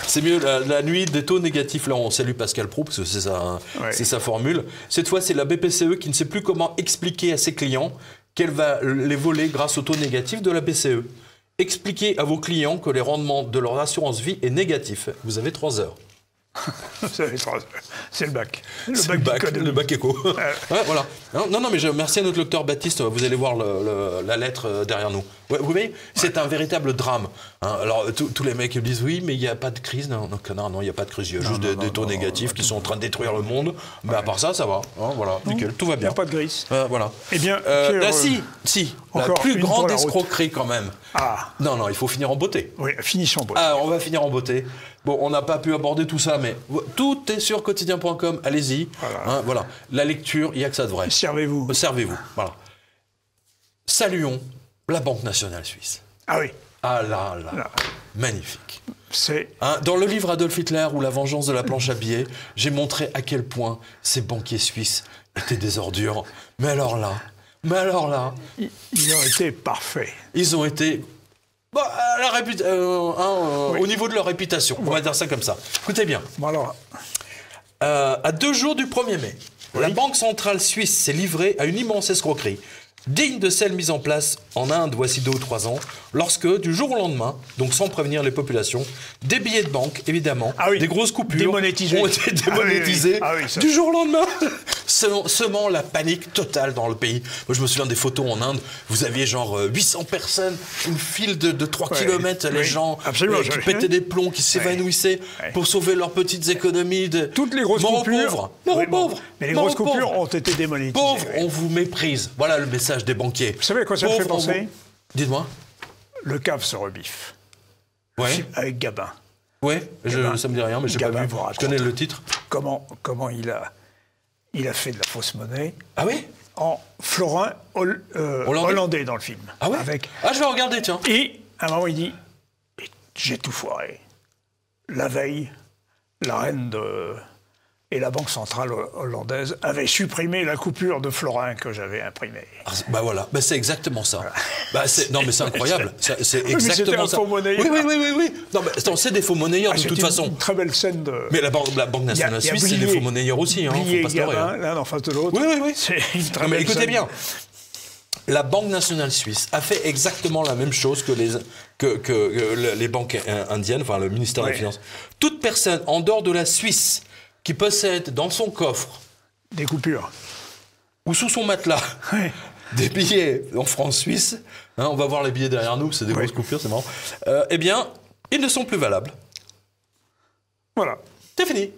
C'est mieux la nuit des taux négatifs. Là on salue Pascal Praud parce que c'est sa formule. Cette fois c'est la BPCE qui ne sait plus comment expliquer à ses clients qu'elle va les voler grâce aux taux négatifs de la BCE. Expliquez à vos clients que les rendements de leur assurance vie est négatif. Vous avez 3 heures. C'est le bac. Le bac éco. Voilà. Non, mais merci à notre docteur Baptiste. Vous allez voir la lettre derrière nous. Vous voyez, c'est un véritable drame. Hein, alors, tous les mecs disent oui, mais il n'y a pas de crise. Non, connard, non, il n'y a pas de crise. Il y a juste des taux négatifs qui sont en train de détruire le monde. Mais à part ça, ça va. Hein, voilà, nickel, tout va bien. Il n'y a pas de grise. Voilà. Eh bien, si. La plus grande escroquerie quand même. Non, il faut finir en beauté. Oui, finissons en beauté. On va finir en beauté. Bon, on n'a pas pu aborder tout ça, mais tout est sur quotidien.com. Allez-y. Voilà. La lecture, il n'y a que ça de vrai. Servez-vous. Voilà. Saluons la Banque nationale suisse. Ah oui. Ah là. Magnifique. Dans le livre Adolf Hitler ou La vengeance de la planche à billets, j'ai montré à quel point ces banquiers suisses étaient des ordures. Mais alors là. Ils ont été parfaits. Ils ont été... au niveau de leur réputation, on va dire ça comme ça. Écoutez bien. Bon alors, À 2 jours du 1er mai, la Banque centrale suisse s'est livrée à une immense escroquerie, digne de celle mise en place en Inde voici 2 ou 3 ans, lorsque, du jour au lendemain, donc sans prévenir les populations, des billets de banque, évidemment, des grosses coupures, ont été démonétisés du jour au lendemain, semant la panique totale dans le pays. Moi, je me souviens des photos en Inde, vous aviez genre 800 personnes, une file de 3 km, les gens qui pétaient des plombs, qui s'évanouissaient pour sauver leurs petites économies. Toutes les grosses coupures. Mais les grosses coupures ont été démonétisées. Pauvres, on vous méprise. Voilà le message des banquiers. Vous savez à quoi ça me fait penser? Dites-moi. Le cave se rebiffe. Ouais. Avec Gabin. Ouais, ça me dit rien, mais je connais le titre. Comment il a fait de la fausse monnaie. Ah oui? En florin hollandais dans le film. Ah ouais? Je vais regarder, tiens. Et à un moment, il dit, j'ai tout foiré. La veille, la reine et la Banque centrale hollandaise avaient supprimé la coupure de florin que j'avais imprimée. Voilà, c'est exactement ça. Non mais c'est incroyable, c'est exactement ça. Faux monnayeur. Oui. Non mais c'est des faux monnayeurs de toute façon. Une très belle scène de. Mais la Banque nationale suisse, c'est des faux monnayeurs aussi, faut pas se leurrer. L'un en face de l'autre. Oui. C'est une très belle écoutez scène. bien. La Banque nationale suisse a fait exactement la même chose que les banques indiennes, enfin le ministère des Finances. Toute personne en dehors de la Suisse qui possède dans son coffre des coupures ou sous son matelas des billets en francs suisses, on va voir les billets derrière nous, c'est des grosses coupures, c'est marrant, eh bien, ils ne sont plus valables. Voilà. C'est fini.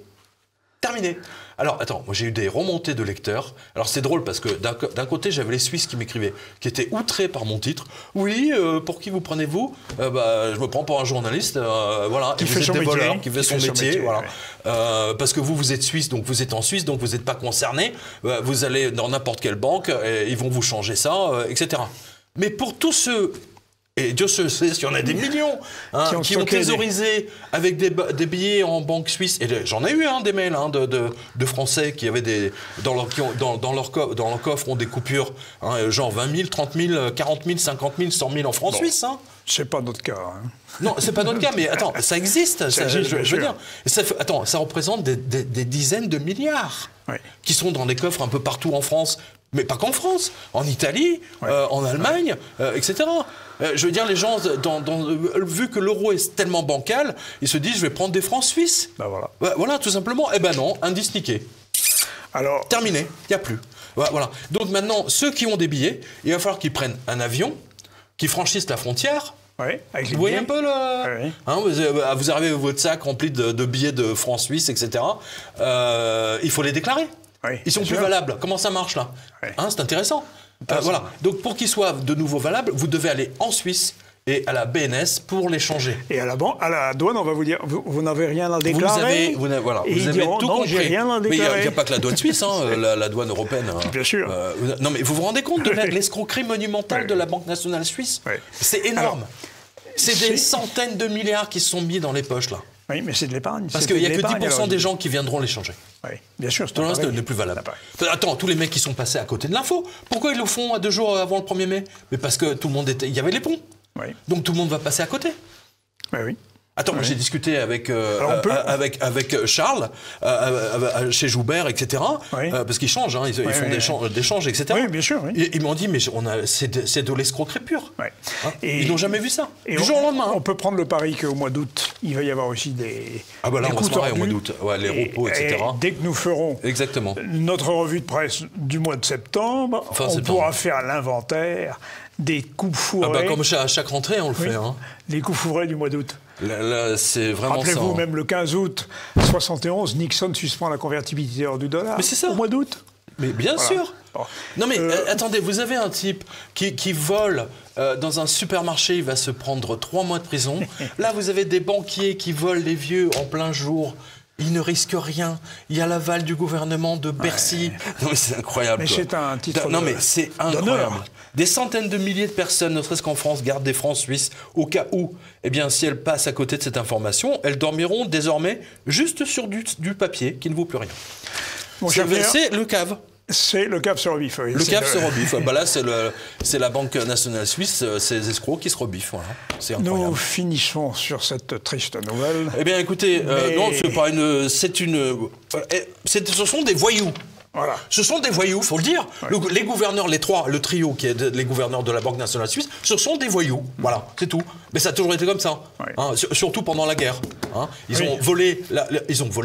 Terminé. Alors, attends, moi j'ai eu des remontées de lecteurs. Alors c'est drôle parce que d'un côté, j'avais les Suisses qui m'écrivaient, qui étaient outrés par mon titre. Oui, pour qui vous prenez-vous? Je me prends pour un journaliste, voilà, qui fait son métier, qui fait son métier, voilà. Parce que vous êtes Suisse, donc vous êtes en Suisse, donc vous n'êtes pas concerné. Vous allez dans n'importe quelle banque, et ils vont vous changer ça, etc. Mais pour tous ceux... Et Dieu sait s'il y en a des millions qui ont thésaurisé avec des billets en banque suisse. Et j'en ai eu des mails de Français qui avaient dans leur coffre ont des coupures, genre 20 000, 30 000, 40 000, 50 000, 100 000 en francs suisses. C'est pas notre cas. Non, c'est pas notre cas, mais attends, ça existe. Je veux dire. Ça représente des dizaines de milliards qui sont dans des coffres un peu partout en France. Mais pas qu'en France, en Italie, en Allemagne, etc. Je veux dire, les gens, vu que l'euro est tellement bancal, ils se disent, je vais prendre des francs suisses. Voilà, tout simplement. Eh ben non, indice niqué. Alors, terminé, il n'y a plus. Voilà. Donc maintenant, ceux qui ont des billets, il va falloir qu'ils prennent un avion, qu'ils franchissent la frontière. Avec les vous voyez un peu vous arrivez avec votre sac rempli de billets de francs suisses, etc. Il faut les déclarer. Ils sont plus valables. Comment ça marche là? C'est intéressant. Voilà. Donc pour qu'ils soient de nouveau valables, vous devez aller en Suisse et à la BNS pour les changer. Et à la douane, on va vous dire, vous n'avez rien à déclarer. Vous avez tout compris. J'ai rien à déclarer. Mais il n'y a pas que la douane suisse, la douane européenne. Bien sûr. Non mais vous vous rendez compte de l'escroquerie monumentale de la Banque nationale suisse? C'est énorme. C'est des centaines de milliards qui se sont mis dans les poches là. Oui, mais c'est de l'épargne. Parce qu'il n'y a que 10% des gens qui viendront les changer. Oui, bien sûr. Tout le reste n'est plus valable. Attends, tous les mecs qui sont passés à côté de l'info, pourquoi ils le font à 2 jours avant le 1er mai? Mais parce que tout le monde il y avait les ponts. Donc tout le monde va passer à côté. Oui. Attends, moi j'ai discuté avec Charles, chez Joubert, etc. Parce qu'ils changent, ils font des changes, etc. Oui, bien sûr. Et ils m'ont dit, mais c'est de l'escroquerie pure. Ils n'ont jamais vu ça. Du jour au lendemain. On peut prendre le pari qu'au mois d'août, il va y avoir aussi des. Ah bah là, on va se marrer au mois d'août. Les repos, etc. Et dès que nous ferons notre revue de presse du mois de septembre, on pourra faire l'inventaire des coups fourrés. Comme à chaque rentrée, on le fait. Les coups fourrés du mois d'août. Là, c'est vraiment ça. Rappelez-vous, même le 15 août 71, Nixon suspend la convertibilité hors du dollar. Mais c'est ça. Au mois d'août. Mais bien sûr. Non mais attendez, vous avez un type qui vole dans un supermarché, il va se prendre 3 mois de prison. Là, vous avez des banquiers qui volent les vieux en plein jour. Ils ne risquent rien. Il y a l'aval du gouvernement de Bercy. Non mais c'est incroyable. Mais c'est un titre. Non mais c'est incroyable. Des centaines de milliers de personnes, ne serait-ce qu'en France, gardent des francs suisses au cas où, si elles passent à côté de cette information, elles dormiront désormais juste sur du papier qui ne vaut plus rien. C'est le cave. C'est le CAF se rebiffe. Oui. Le CAF se rebiffe. Bah là, c'est la Banque nationale suisse, c'est les escrocs qui se rebiffent. Voilà. C'est incroyable. Nous finissons sur cette triste nouvelle. Eh bien, écoutez, non, c'est pas une... ce sont des voyous. Voilà. Ce sont des voyous, faut le dire. Ouais. Les gouverneurs, les trois, le trio qui est les gouverneurs de la Banque nationale suisse, ce sont des voyous. Voilà, c'est tout. Mais ça a toujours été comme ça. Ouais. Hein, surtout pendant la guerre. Hein. Ils ont volé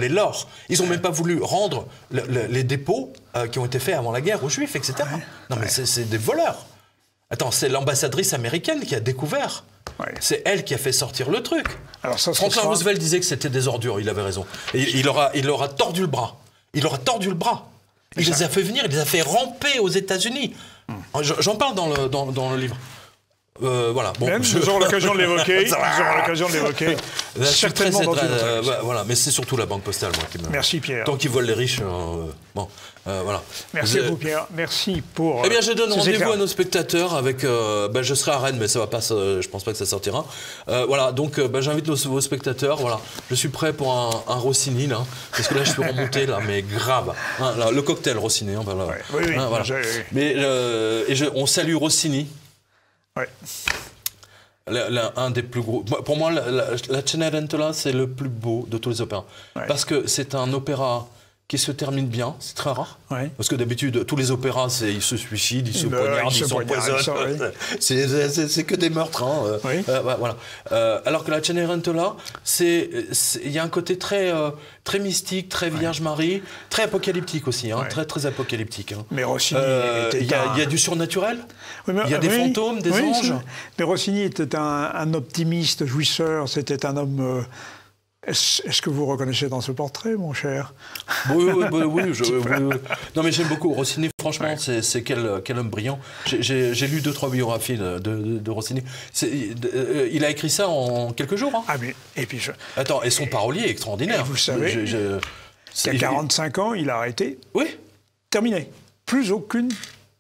l'or. Ils n'ont même pas voulu rendre les dépôts qui ont été faits avant la guerre aux Juifs, etc. Ouais. Non, mais c'est des voleurs. Attends, c'est l'ambassadrice américaine qui a découvert. Ouais. C'est elle qui a fait sortir le truc. Alors ça, Franklin Roosevelt disait que c'était des ordures, il avait raison. Et il leur a tordu le bras. Il leur a tordu le bras. Il les a fait venir, il les a fait ramper aux États-Unis. J'en parle dans le livre. Voilà. Bon, nous aurons l'occasion de l'évoquer. Certainement dans voilà, mais c'est surtout la Banque Postale, moi, qui me... Merci, Pierre. Tant qu'ils volent les riches, bon, voilà. Merci à vous, Pierre. Merci pour... Eh bien, je donne rendez-vous à nos spectateurs avec... je serai à Rennes, mais ça va pas, je pense pas que ça sortira. Voilà, donc j'invite vos spectateurs. Voilà, je suis prêt pour un Rossini, là, parce que là, je peux remonter, là, mais grave. Hein, là, le cocktail Rossini, hein, voilà. Oui, hein, voilà. Mais on salue Rossini. Ouais. Un des plus gros. Pour moi, la Cenerentola, c'est le plus beau de tous les opéras. Ouais. Parce que c'est un opéra qui se termine bien, c'est très rare. Ouais. Parce que d'habitude, tous les opéras, ils se suicident, ils se poignardent, ils s'empoisonnent. C'est que des meurtres. Hein. Oui. Voilà. Alors que la Cenerentola, il y a un côté très mystique, très Vierge Marie, très apocalyptique aussi, hein, très, très apocalyptique. Hein. Mais Rossini il y a du surnaturel, il y a des fantômes, des anges. Mais Rossini était un optimiste, jouisseur, c'était un homme... Est-ce que vous reconnaissez dans ce portrait, mon cher? Oui. Non, mais j'aime beaucoup Rossini. Franchement, c'est quel homme brillant. J'ai lu 2-3 biographies de Rossini. Il a écrit ça en quelques jours. Hein. Ah, mais et puis Attends, et son parolier est extraordinaire. Et vous savez, il y a 45 ans, il a arrêté. Oui. Terminé. Plus aucune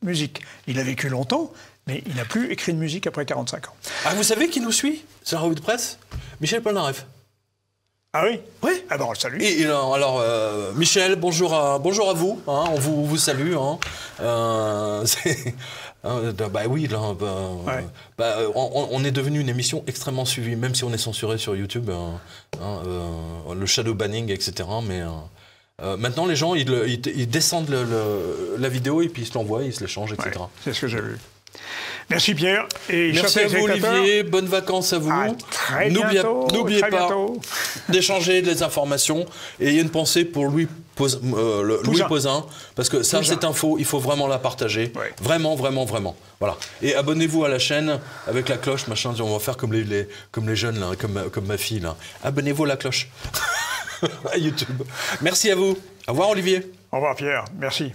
musique. Il a vécu longtemps, mais il n'a plus écrit de musique après 45 ans. Ah, vous savez qui nous suit sur la revue de presse? Michel Polnareff. Ah oui? Oui. Ah ben on le salue. Alors, Michel, bonjour à vous. Hein, on vous salue. Hein. Oui, là, on est devenu une émission extrêmement suivie, même si on est censuré sur YouTube, le shadow banning, etc. Mais maintenant, les gens, ils descendent la vidéo et puis ils se l'envoient, ils se l'échangent, etc. Ouais, c'est ce que j'ai vu. Merci Pierre. Et merci à vous Olivier, bonnes vacances à vous. N'oubliez pas d'échanger des informations. Et il y a une pensée pour Louis Pouzin, parce que cette info, il faut vraiment la partager. Ouais. Vraiment. Voilà. Et abonnez-vous à la chaîne avec la cloche, machin. On va faire comme les jeunes, là, comme ma fille. Là. Abonnez-vous à la cloche à YouTube. Merci à vous. Au revoir Olivier. Au revoir Pierre. Merci.